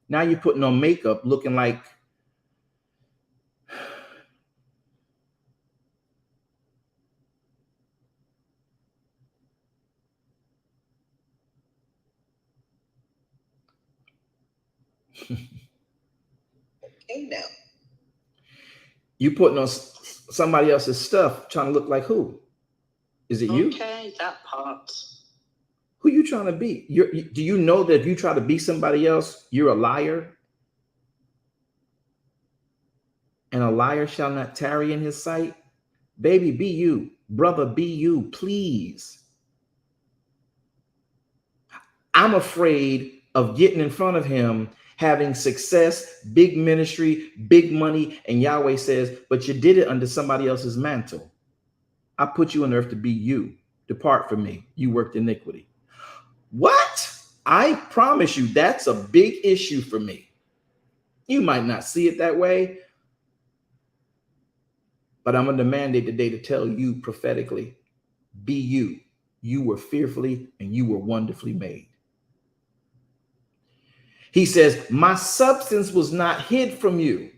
Now you're putting on makeup looking like Hey now. you putting on somebody else's stuff trying to look like who? Is it you? Okay, that part. Who you trying to be? Do you know that if you try to be somebody else, you're a liar? And a liar shall not tarry in his sight? Baby, be you. Brother, be you, please. I'm afraid of getting in front of him, having success, big ministry, big money, and Yahweh says, but you did it under somebody else's mantle. I put you on earth to be you. Depart from me. You worked iniquity. What? I promise you, that's a big issue for me. You might not see it that way, but I'm under mandate today to tell you prophetically, be you. You were fearfully and you were wonderfully made. He says, my substance was not hid from you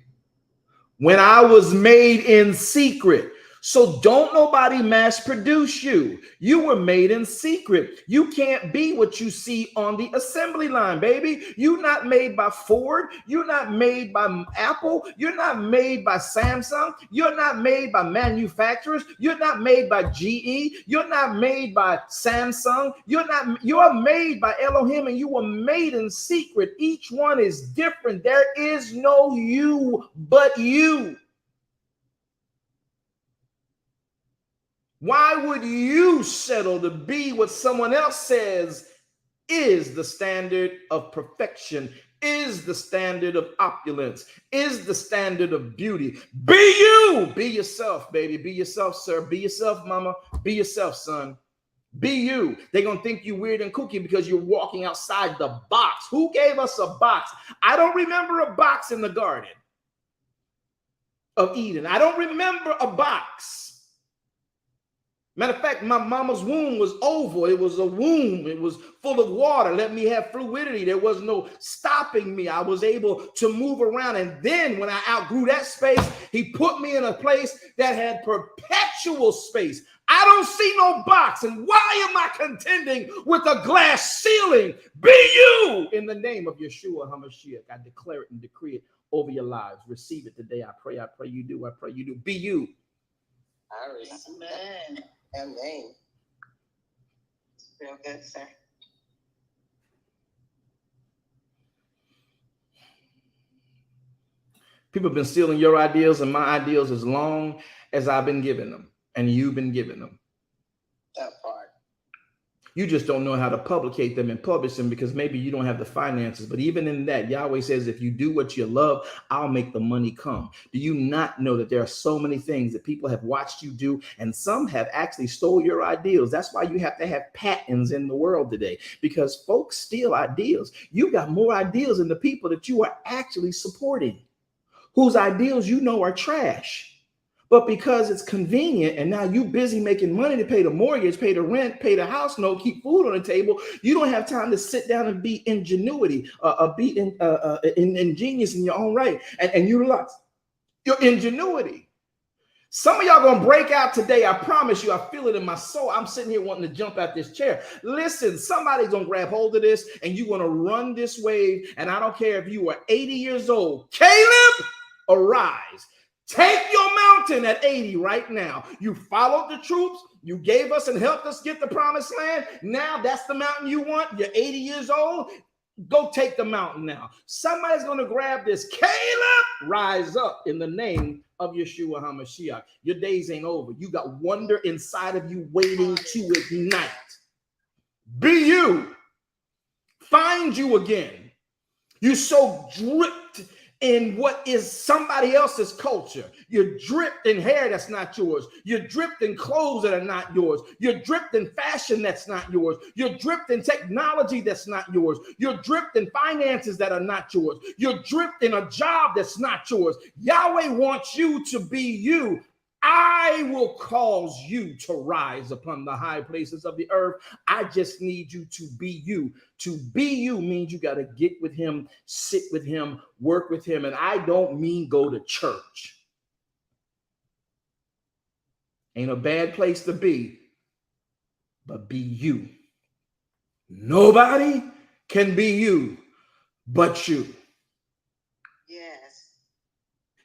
when I was made in secret. So don't nobody mass produce you. You were made in secret. You can't be what you see on the assembly line, baby. You're not made by Ford. You're not made by Apple. You're not made by Samsung. You're not made by manufacturers. You're not made by GE. You're not made by Samsung. You're made by Elohim, and you were made in secret. Each one is different. There is no you but you. Why would you settle to be what someone else says is the standard of perfection, is the standard of opulence, is the standard of beauty? Be you. Be yourself, baby. Be yourself, sir. Be yourself, mama. Be yourself, son. Be you. They're going to think you weird and kooky because you're walking outside the box. Who gave us a box? I don't remember a box in the Garden of Eden. I don't remember a box. Matter of fact, my mama's womb was oval. It was a womb. It was full of water. Let me have fluidity. There was no stopping me. I was able to move around. And then when I outgrew that space, he put me in a place that had perpetual space. I don't see no box. And why am I contending with a glass ceiling? Be you in the name of Yeshua HaMashiach. I declare it and decree it over your lives. Receive it today. I pray you do. I pray you do. Be you. Amen. And name. Real good, sir. People have been stealing your ideals and my ideals as long as I've been giving them and you've been giving them. That part. You just don't know how to publicate them and publish them because maybe you don't have the finances. But even in that, Yahweh says, if you do what you love, I'll make the money come. Do you not know that there are so many things that people have watched you do, and some have actually stole your ideals? That's why you have to have patents in the world today, because folks steal ideals. You got more ideals than the people that you are actually supporting, whose ideals you know are trash. But because it's convenient and now you busy making money to pay the mortgage, pay the rent, pay the house note, keep food on the table, you don't have time to sit down and be ingenious in your own right and utilize your ingenuity. Some of y'all gonna break out today. I promise you, I feel it in my soul. I'm sitting here wanting to jump out this chair. Listen, somebody's gonna grab hold of this and you're gonna run this wave. And I don't care if you are 80 years old. Caleb, arise. Take your mountain at 80 right now. You followed the troops. You gave us and helped us get the promised land. Now that's the mountain you want. You're 80 years old. Go take the mountain now. Somebody's going to grab this. Caleb, rise up in the name of Yeshua HaMashiach. Your days ain't over. You got wonder inside of you waiting to ignite. Be you. Find you again. You're so dripped in what is somebody else's culture. You're dripped in hair that's not yours. You're dripped in clothes that are not yours. You're dripped in fashion that's not yours. You're dripped in technology that's not yours. You're dripped in finances that are not yours. You're dripped in a job that's not yours. Yahweh wants you to be you. I will cause you to rise upon the high places of the earth. I just need you to be you. To be you means you got to get with him, sit with him, work with him. And I don't mean go to church. Ain't a bad place to be, but be you. Nobody can be you but you. Yes.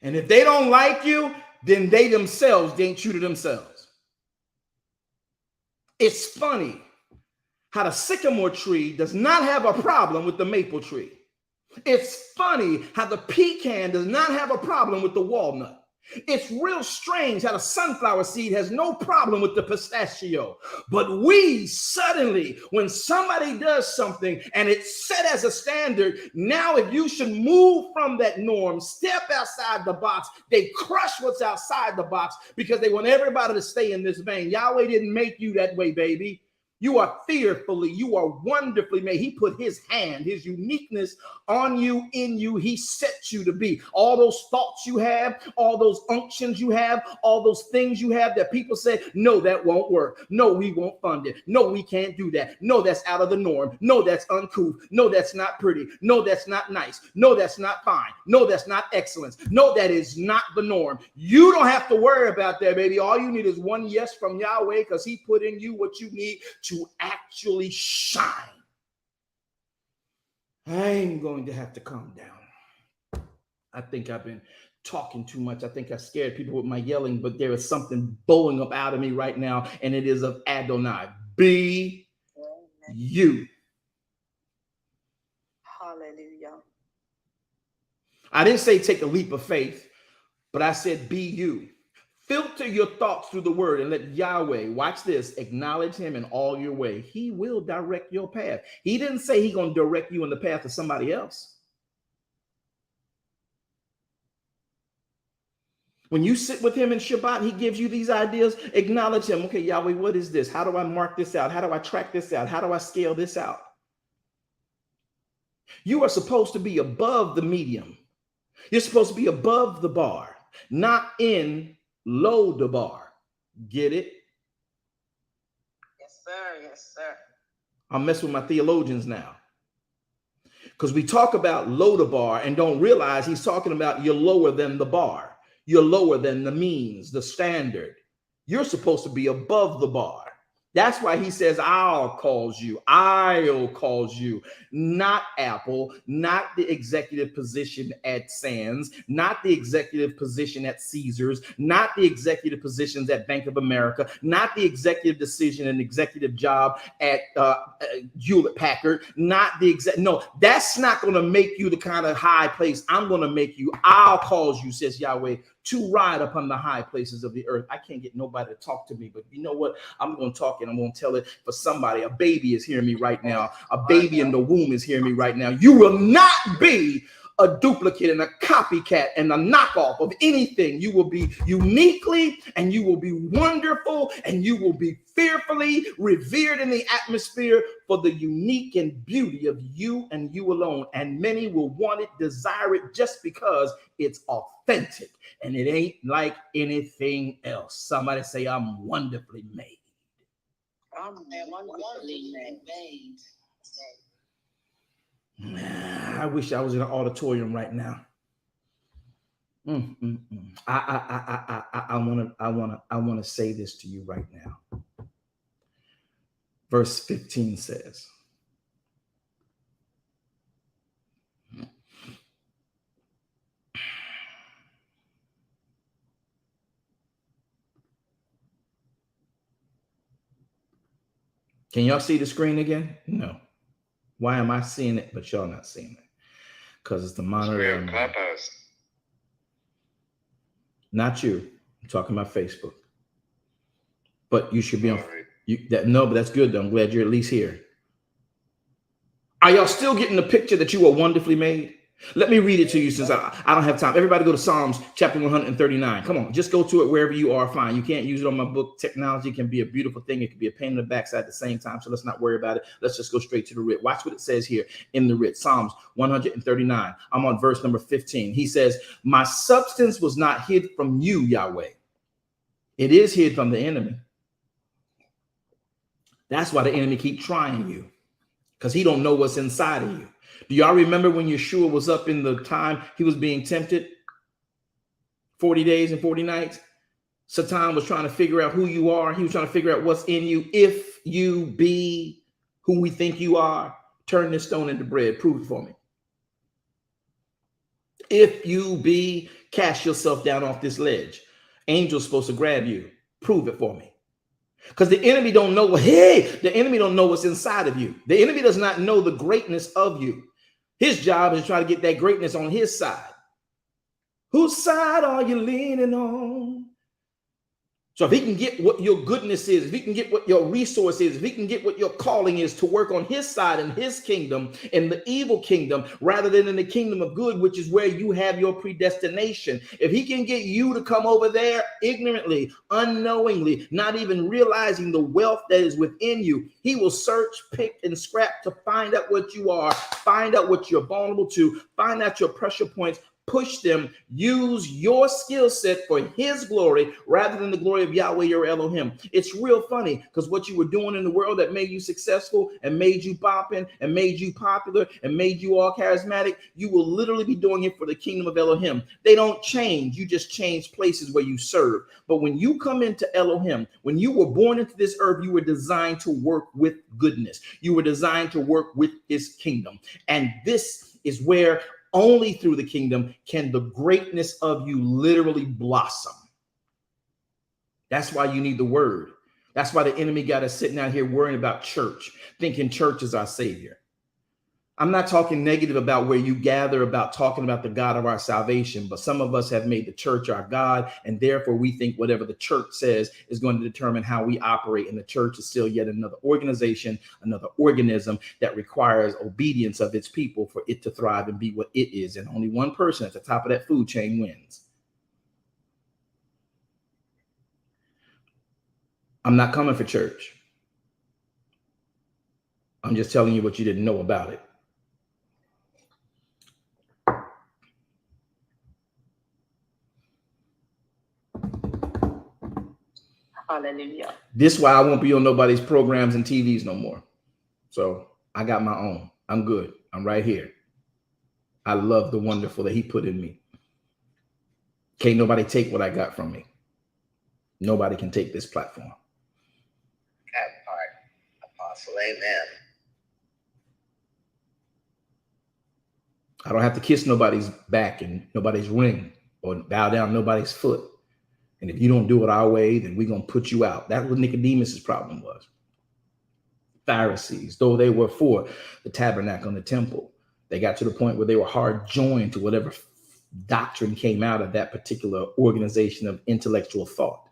And if they don't like you, then they themselves ain't true to themselves. It's funny how the sycamore tree does not have a problem with the maple tree. It's funny how the pecan does not have a problem with the walnut. It's real strange how the sunflower seed has no problem with the pistachio. But we suddenly, when somebody does something and it's set as a standard, now if you should move from that norm, step outside the box, they crush what's outside the box because they want everybody to stay in this vein. Yahweh didn't make you that way, baby. You are fearfully, you are wonderfully made. He put his hand, his uniqueness on you, in you. He set you to be. All those thoughts you have, all those unctions you have, all those things you have that people say, no, that won't work. No, we won't fund it. No, we can't do that. No, that's out of the norm. No, that's uncouth. No, that's not pretty. No, that's not nice. No, that's not fine. No, that's not excellence. No, that is not the norm. You don't have to worry about that, baby. All you need is one yes from Yahweh because he put in you what you need to actually shine. I'm going to have to calm down. I think I've been talking too much. I think I scared people with my yelling, but there is something bowling up out of me right now, and it is of Adonai. Be you. Hallelujah. I didn't say take a leap of faith, but I said be you. Filter your thoughts through the word and let Yahweh, watch this, acknowledge him in all your way. He will direct your path. He didn't say he's going to direct you in the path of somebody else. When you sit with him in Shabbat, he gives you these ideas. Acknowledge him. Okay, Yahweh, what is this? How do I mark this out? How do I track this out? How do I scale this out? You are supposed to be above the medium. You're supposed to be above the bar, not in low the bar. Get it? Yes, sir. Yes, sir. I'm messing with my theologians now. Because we talk about low the bar and don't realize he's talking about you're lower than the bar. You're lower than the means, the standard. You're supposed to be above the bar. That's why he says, I'll cause you, not Apple, not the executive position at Sands, not the executive position at Caesars, not the executive positions at Bank of America, not the executive decision and executive job at Hewlett Packard, not the no, that's not going to make you the kind of high place. I'm going to make you, I'll cause you, says Yahweh, to ride upon the high places of the earth. I can't get nobody to talk to me, but you know what? I'm going to talk and I'm going to tell it for somebody. A baby is hearing me right now. A baby in the womb is hearing me right now. You will not be a duplicate and a copycat and a knockoff of anything. You will be uniquely and you will be wonderful and you will be fearfully revered in the atmosphere for the unique and beauty of you and you alone. And many will want it, desire it just because it's authentic and it ain't like anything else. Somebody say, I'm wonderfully made. I'm wonderfully made. I wish I was in an auditorium right now. I want to say this to you right now. Verse 15 says, can y'all see the screen again? No. Why am I seeing it, but y'all not seeing it? Because it's the monitor. Not you. I'm talking about Facebook. But you should be on. No, but that's good though. I'm glad you're at least here. Are y'all still getting the picture that you are wonderfully made? Let me read it to you since I don't have time. Everybody go to Psalms chapter 139. Come on, just go to it wherever you are. Fine. You can't use it on my book. Technology can be a beautiful thing. It can be a pain in the backside at the same time. So let's not worry about it. Let's just go straight to the writ. Watch what it says here in the writ. Psalms 139. I'm on verse number 15. He says, my substance was not hid from you, Yahweh. It is hid from the enemy. That's why the enemy keep trying you, because he don't know what's inside of you. Do y'all remember when Yeshua was up in the time he was being tempted? 40 days and 40 nights. Satan was trying to figure out who you are. He was trying to figure out what's in you. If you be who we think you are, turn this stone into bread. Prove it for me. If you be, cast yourself down off this ledge. Angel's supposed to grab you. Prove it for me. Because the enemy don't know the enemy don't know what's inside of you. The enemy does not know the greatness of you. His job is to try to get that greatness on his side. Whose side are you leaning on? So if he can get what your goodness is, if he can get what your resource is, if he can get what your calling is to work on his side in his kingdom, in the evil kingdom, rather than in the kingdom of good, which is where you have your predestination. If he can get you to come over there ignorantly, unknowingly, not even realizing the wealth that is within you, he will search, pick, and scrap to find out what you are, find out what you're vulnerable to, find out your pressure points, push them, use your skill set for his glory rather than the glory of Yahweh, your Elohim. It's real funny because what you were doing in the world that made you successful and made you popping and made you popular and made you all charismatic, you will literally be doing it for the kingdom of Elohim. They don't change. You just change places where you serve. But when you come into Elohim, when you were born into this earth, you were designed to work with goodness. You were designed to work with his kingdom. And this is where only through the kingdom can the greatness of you literally blossom. That's why you need the word. That's why the enemy got us sitting out here worrying about church, thinking church is our savior. I'm not talking negative about where you gather about talking about the God of our salvation, but some of us have made the church our God, and therefore we think whatever the church says is going to determine how we operate, and the church is still yet another organization, another organism that requires obedience of its people for it to thrive and be what it is, and only one person at the top of that food chain wins. I'm not coming for church. I'm just telling you what you didn't know about it. Hallelujah. This is why I won't be on nobody's programs and TVs no more. So I got my own. I'm good. I'm right here. I love the wonderful that he put in me. Can't nobody take what I got from me. Nobody can take this platform. That Apostle. Amen. I don't have to kiss nobody's back and nobody's ring or bow down nobody's foot. And if you don't do it our way, then we're going to put you out. That's what Nicodemus's problem was. Pharisees, though they were for the tabernacle and the temple, they got to the point where they were hard joined to whatever doctrine came out of that particular organization of intellectual thought.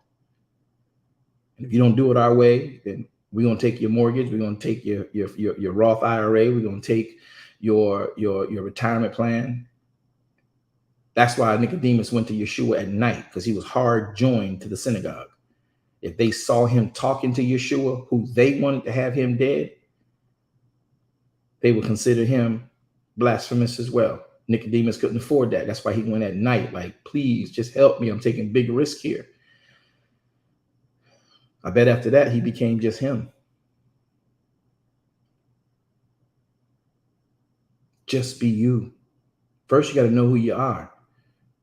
And if you don't do it our way, then we're going to take your mortgage. We're going to take your Roth IRA. We're going to take your retirement plan. That's why Nicodemus went to Yeshua at night, because he was hard joined to the synagogue. If they saw him talking to Yeshua, who they wanted to have him dead, they would consider him blasphemous as well. Nicodemus couldn't afford that. That's why he went at night, like, please just help me. I'm taking big risk here. I bet after that, he became just him. Just be you. First, you got to know who you are.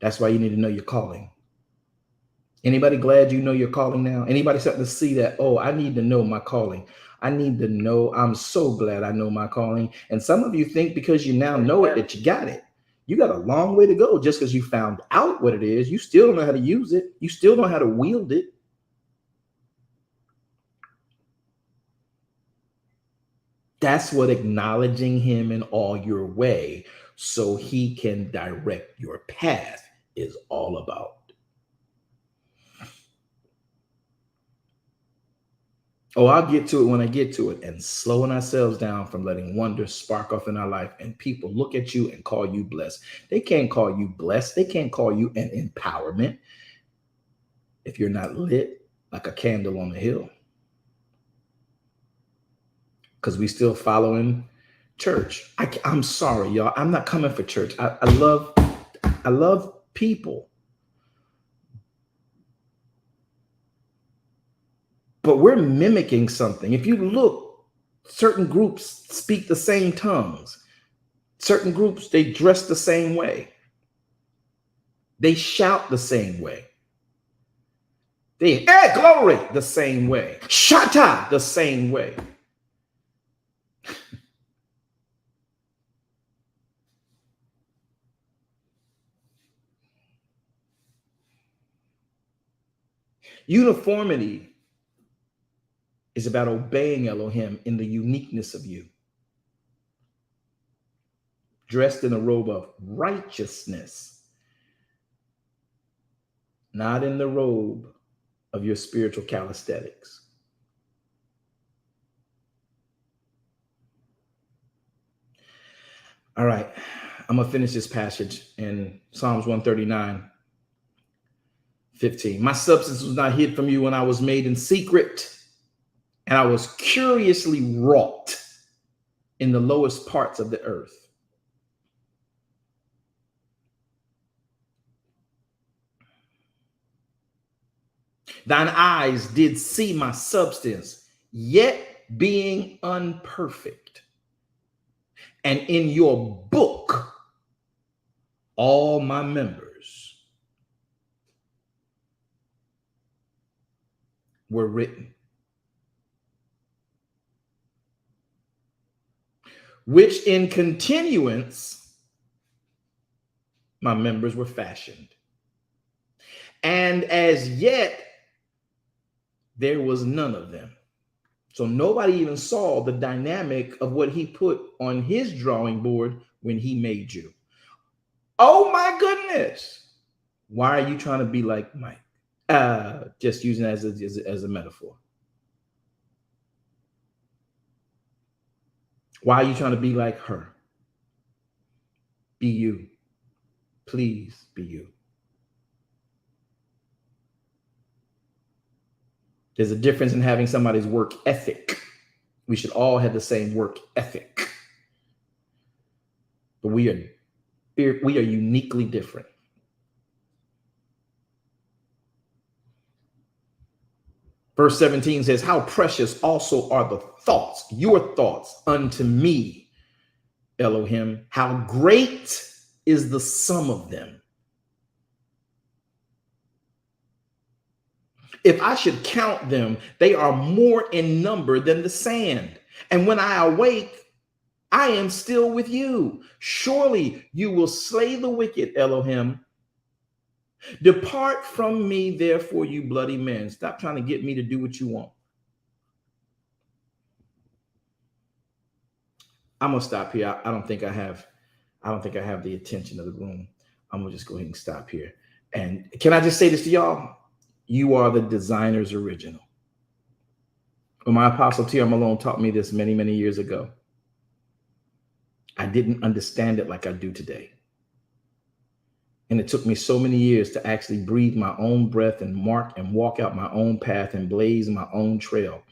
That's why you need to know your calling. Anybody glad you know your calling now? Anybody starting to see that, oh, I need to know my calling. I need to know, I'm so glad I know my calling. And some of you think because you now know it that you got it. You got a long way to go. Just because you found out what it is, you still don't know how to use it. You still don't know how to wield it. That's what acknowledging him in all your way so he can direct your path is all about. Oh, I'll get to it when I get to it. And slowing ourselves down from letting wonder spark off in our life and people look at you and call you blessed. They can't call you blessed. They can't call you an empowerment if you're not lit like a candle on the hill. Because we still following church. I'm sorry, y'all. I'm not coming for church. I love people. But we're mimicking something. If you look, certain groups speak the same tongues. Certain groups, they dress the same way. They shout the same way. They, hey, glory, the same way. Shata, the same way. Uniformity is about obeying Elohim in the uniqueness of you. Dressed in a robe of righteousness, not in the robe of your spiritual calisthenics. All right, I'm going to finish this passage in Psalms 139:15. My substance was not hid from you when I was made in secret, and I was curiously wrought in the lowest parts of the earth. Thine eyes did see my substance, yet being unperfect. And in your book, all my members were written, which in continuance my members were fashioned. And as yet there was none of them. So nobody even saw the dynamic of what he put on his drawing board when he made you. Oh my goodness. Why are you trying to be like Mike? Just using it as a metaphor. Why are you trying to be like her? Be you. Please be you. There's a difference in having somebody's work ethic. We should all have the same work ethic. But we are uniquely different. Verse 17 says, how precious also are the thoughts, your thoughts unto me, Elohim. How great is the sum of them. If I should count them, they are more in number than the sand. And when I awake, I am still with you. Surely you will slay the wicked, Elohim. Depart from me, therefore, you bloody men. Stop trying to get me to do what you want. I'm gonna stop here. I don't think I have the attention of the room. I'm gonna just go ahead and stop here. And can I just say this to y'all? You are the designer's original. When my apostle T.R. Malone taught me this many, many years ago, I didn't understand it like I do today. And it took me so many years to actually breathe my own breath and mark and walk out my own path and blaze my own trail.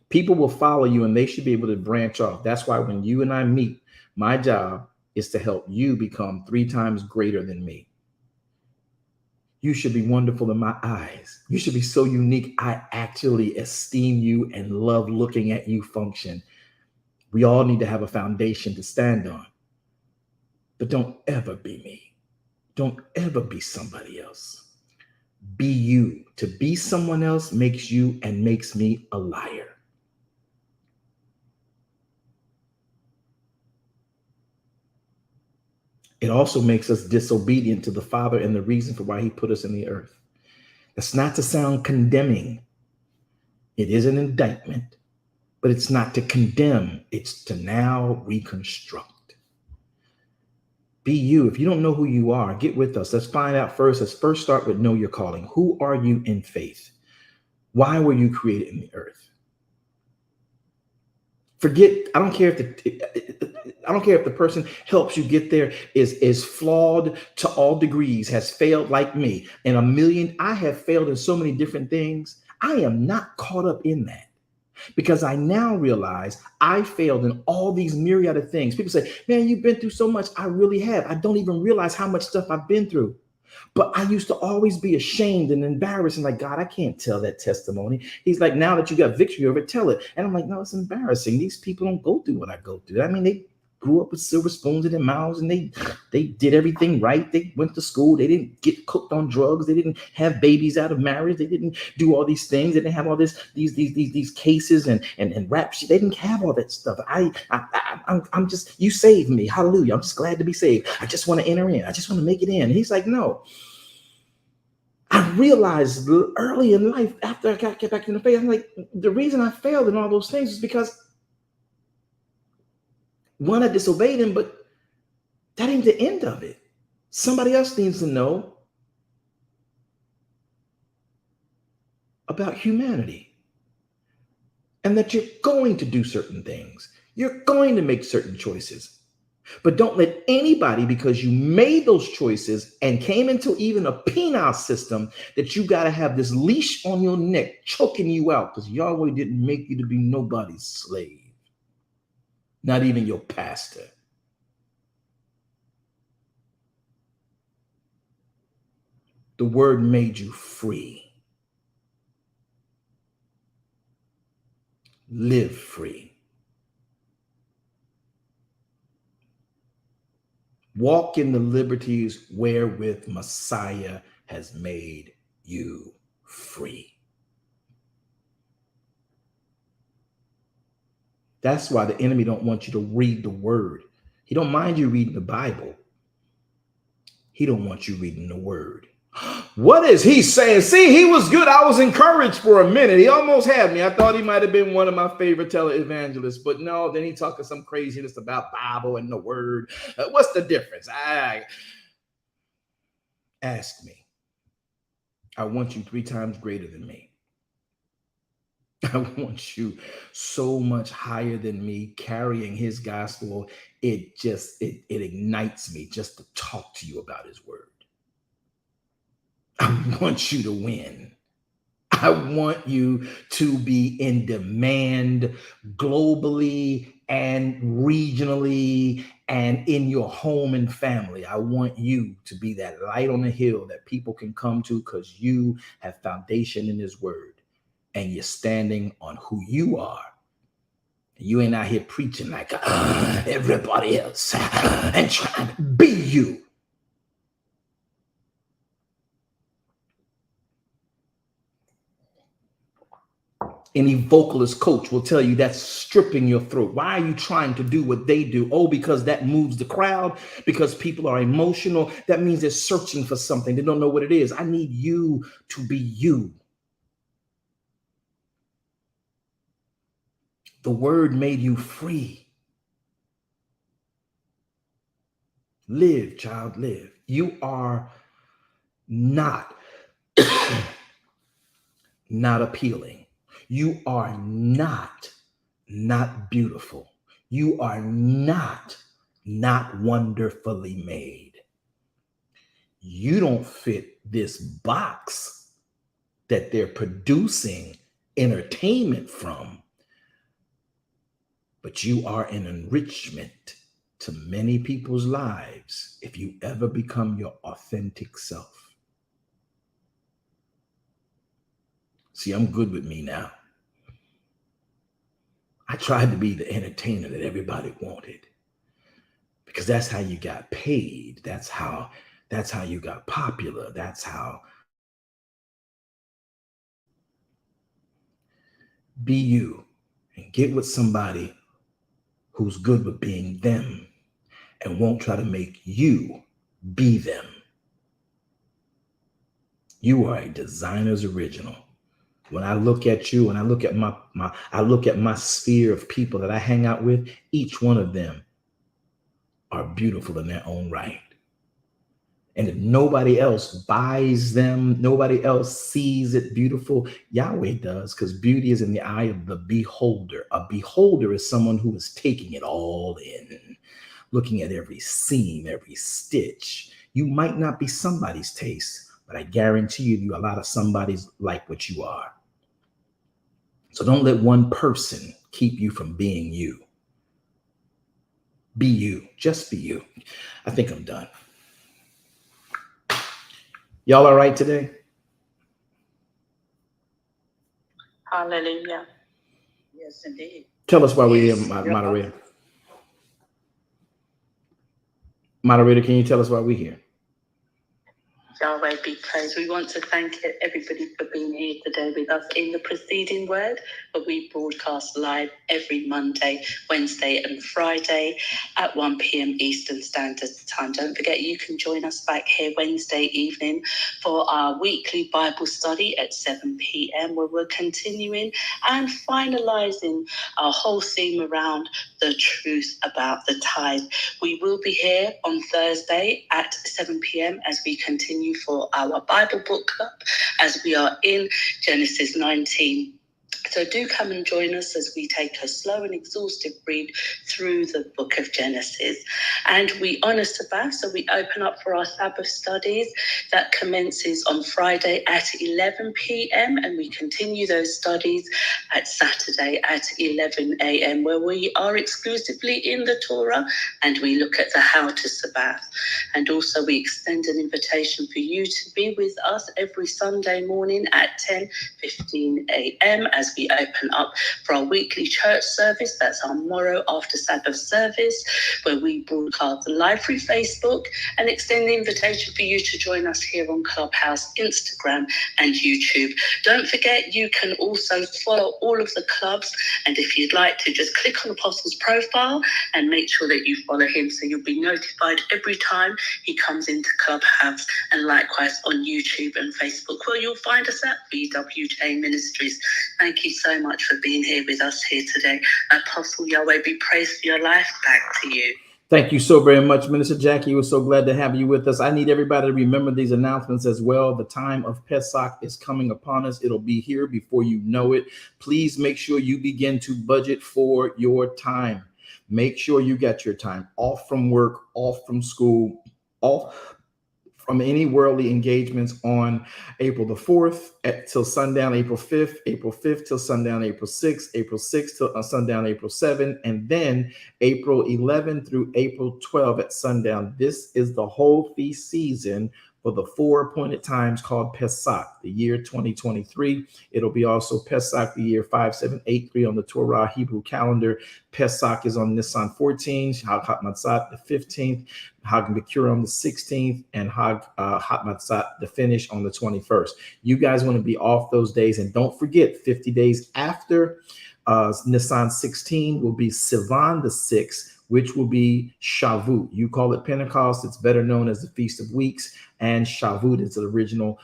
People will follow you and they should be able to branch off. That's why when you and I meet, my job is to help you become 3 times greater than me. You should be wonderful in my eyes. You should be so unique. I actually esteem you and love looking at you function. We all need to have a foundation to stand on. But don't ever be me. Don't ever be somebody else. Be you. To be someone else makes you and makes me a liar. It also makes us disobedient to the Father and the reason for why he put us in the earth. That's not to sound condemning. It is an indictment, but it's not to condemn. It's to now reconstruct. Be you. If you don't know who you are, get with us. Let's find out first. Let's first start with know your calling. Who are you in faith? Why were you created in the earth? Forget, I don't care if the person helps you get there is flawed to all degrees, has failed like me. And I have failed in so many different things. I am not caught up in that because I now realize I failed in all these myriad of things. People say, man, you've been through so much. I really have. I don't even realize how much stuff I've been through. But I used to always be ashamed and embarrassed and like, God, I can't tell that testimony. He's like, now that you got victory over it, tell it. And I'm like, no, it's embarrassing. These people don't go through what I go through. I mean, they grew up with silver spoons in their mouths and they did everything right. They went to school. They didn't get cooked on drugs. They didn't have babies out of marriage. They didn't do all these things. They didn't have all these cases and rap shit. They didn't have all that stuff. I'm just, you saved me. Hallelujah. I'm just glad to be saved. I just want to enter in. I just want to make it in. And he's like, no. I realized early in life, after I got back in the faith, I'm like, the reason I failed in all those things is because one, I disobeyed him, but that ain't the end of it. Somebody else needs to know about humanity and that you're going to do certain things. You're going to make certain choices. But don't let anybody, because you made those choices and came into even a penal system, that you got to have this leash on your neck choking you out because Yahweh didn't make you to be nobody's slave, not even your pastor. The word made you free. Live free. Walk in the liberties wherewith Messiah has made you free. That's why the enemy don't want you to read the word. He don't mind you reading the Bible. He don't want you reading the word. What is he saying? See, he was good. I was encouraged for a minute. He almost had me. I thought he might have been one of my favorite televangelists, but no, then he talking some craziness about Bible and the word. What's the difference? Ask me. I want you 3 times greater than me. I want you so much higher than me, carrying his gospel. It ignites me just to talk to you about his word. I want you to win. I want you to be in demand globally and regionally and in your home and family. I want you to be that light on the hill that people can come to because you have foundation in his word and you're standing on who you are. You ain't out here preaching like everybody else and trying to be you. Any vocalist coach will tell you that's stripping your throat. Why are you trying to do what they do? Oh, because that moves the crowd, because people are emotional. That means they're searching for something. They don't know what it is. I need you to be you. The word made you free. Live, child, live. You are not appealing. You are not beautiful. You are not wonderfully made. You don't fit this box that they're producing entertainment from, but you are an enrichment to many people's lives if you ever become your authentic self. See, I'm good with me now. I tried to be the entertainer that everybody wanted because that's how you got paid. That's how you got popular. That's how. Be you and get with somebody who's good with being them and won't try to make you be them. You are a designer's original. When I look at you, and I look at my sphere of people that I hang out with, each one of them are beautiful in their own right. And if nobody else buys them, nobody else sees it beautiful, Yahweh does, because beauty is in the eye of the beholder. A beholder is someone who is taking it all in, looking at every seam, every stitch. You might not be somebody's taste, but I guarantee you a lot of somebody's like what you are. So don't let one person keep you from being you. Be you. Just be you. I think I'm done. Y'all all right today? Hallelujah. Yes, indeed. Tell us why we're here, moderator. Moderator, can you tell us why we're here? Yahweh be praised. We want to thank everybody for being here today with us in the preceding word, but we broadcast live every Monday, Wednesday and Friday at 1 p.m. Eastern Standard Time. Don't forget, you can join us back here Wednesday evening for our weekly Bible study at 7 p.m. where we're continuing and finalizing our whole theme around the truth about the tithe. We will be here on Thursday at 7 p.m. as we continue for our Bible book club as we are in Genesis 19. So do come and join us as we take a slow and exhaustive read through the book of Genesis. And we honor Sabbath, so we open up for our Sabbath studies that commences on Friday at 11 p.m. and we continue those studies at Saturday at 11 a.m. where we are exclusively in the Torah and we look at the how to Sabbath. And also we extend an invitation for you to be with us every Sunday morning at 10:15 a.m. as we open up for our weekly church service. That's our morrow after Sabbath service, where we broadcast live through Facebook and extend the invitation for you to join us here on Clubhouse, Instagram and YouTube. Don't forget, you can also follow all of the clubs, and if you'd like to, just click on Apostle's profile and make sure that you follow him so you'll be notified every time he comes into Clubhouse, and likewise on YouTube and Facebook, where you'll find us at BWJ Ministries. Thank you so much for being here with us here today. Apostle, Yahweh be praised for your life. Back to you. Thank you so very much, Minister Jackie. We're so glad to have you with us. I need everybody to remember these announcements as well. The time of Pesach is coming upon us. It'll be here before you know it. Please make sure you begin to budget for your time. Make sure you get your time off from work, off from school, off from any worldly engagements on April the 4th till sundown April 5th, April 5th till sundown April 6th, April 6th till sundown April 7th, and then April 11 through April 12 at sundown. This is the whole feast season for the 4 appointed times called Pesach, the year 2023. It'll be also Pesach, the year 5783 on the Torah Hebrew calendar. Pesach is on Nisan 14, Hag HaMatzot the 15th, Hag Bikurim the 16th, and Hag HaMatzot the finish on the 21st. You guys want to be off those days, and don't forget 50 days after Nisan 16 will be Sivan the 6th, which will be Shavuot. You call it Pentecost. It's better known as the Feast of Weeks, and Shavuot is the original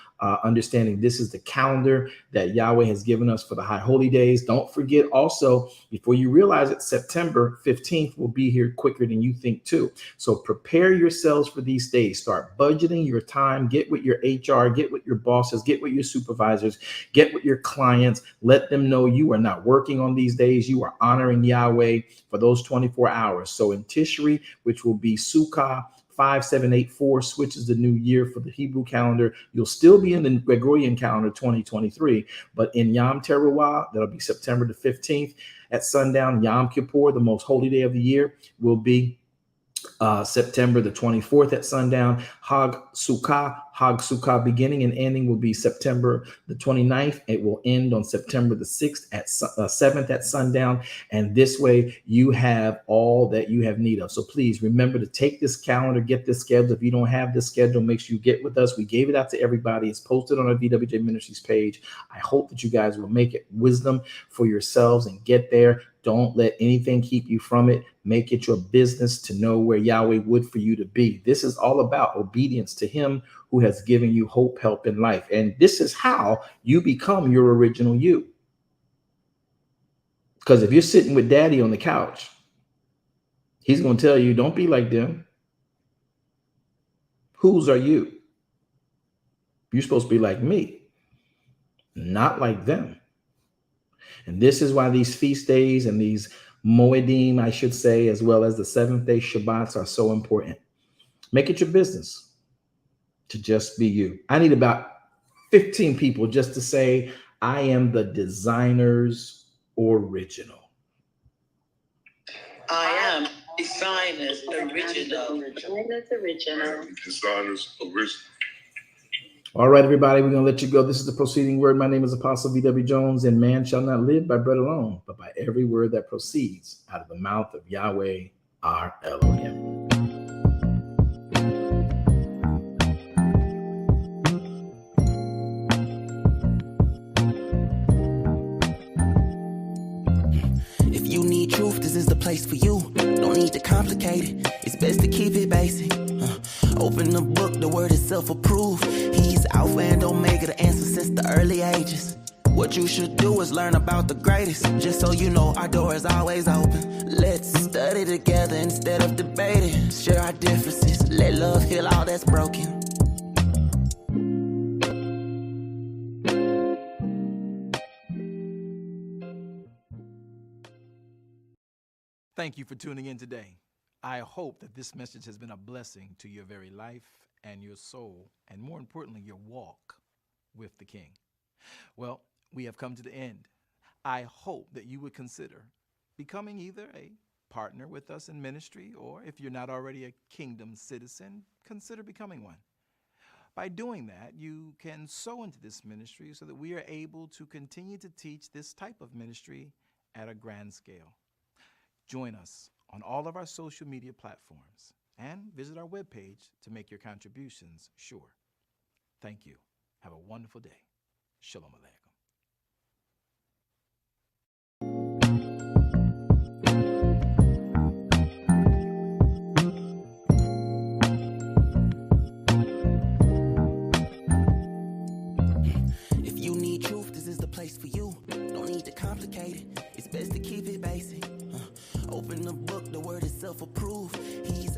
understanding. This is the calendar that Yahweh has given us for the high holy days. Don't forget also, before you realize it, September 15th will be here quicker than you think too. So prepare yourselves for these days. Start budgeting your time. Get with your HR, get with your bosses, get with your supervisors, get with your clients. Let them know you are not working on these days. You are honoring Yahweh for those 24 hours. So in Tishri, which will be Sukkah, 5784 switches the new year for the Hebrew calendar. You'll still be in the Gregorian calendar 2023, but in Yom Teruah, that'll be September the 15th at sundown. Yom Kippur, the most holy day of the year, will be September the 24th at sundown. Hag Sukkah beginning and ending will be September the 29th. It will end on September the 6th at 7th at sundown. And this way you have all that you have need of. So please remember to take this calendar, get this schedule. If you don't have this schedule, make sure you get with us. We gave it out to everybody. It's posted on our VWJ Ministries page. I hope that you guys will make it wisdom for yourselves and get there. Don't let anything keep you from it. Make it your business to know where Yahweh would for you to be. This is all about obedience to him who has given you hope, help, and life. And this is how you become your original you. Because if you're sitting with daddy on the couch, he's going to tell you, don't be like them. Whose are you? You're supposed to be like me, not like them. And this is why these feast days and these Moedim, I should say, as well as the seventh day Shabbats are so important. Make it your business to just be you. I need about 15 people just to say, I am the designer's original. I am designer's original. Designer's original. All right, everybody, we're going to let you go. This is the proceeding word. My name is Apostle V.W. Jones, and man shall not live by bread alone, but by every word that proceeds out of the mouth of Yahweh, our Elohim. If you need truth, this is the place for you. Don't need to complicate it. It's best to keep it basic. Open the book, the word itself approved. He's Alpha and Omega, the answer since the early ages. What you should do is learn about the greatest. Just so you know, our door is always open. Let's study together instead of debating. Share our differences. Let love heal all that's broken. Thank you for tuning in today. I hope that this message has been a blessing to your very life and your soul, and more importantly, your walk with the King. Well, we have come to the end. I hope that you would consider becoming either a partner with us in ministry, or if you're not already a kingdom citizen, consider becoming one. By doing that, you can sow into this ministry so that we are able to continue to teach this type of ministry at a grand scale. Join us on all of our social media platforms and visit our webpage to make your contributions sure. Thank you. Have a wonderful day. Shalom Aleichem. If you need truth, this is the place for you. Don't need to complicate it. It's best to keep it basic. Open the book, the word itself approved. He's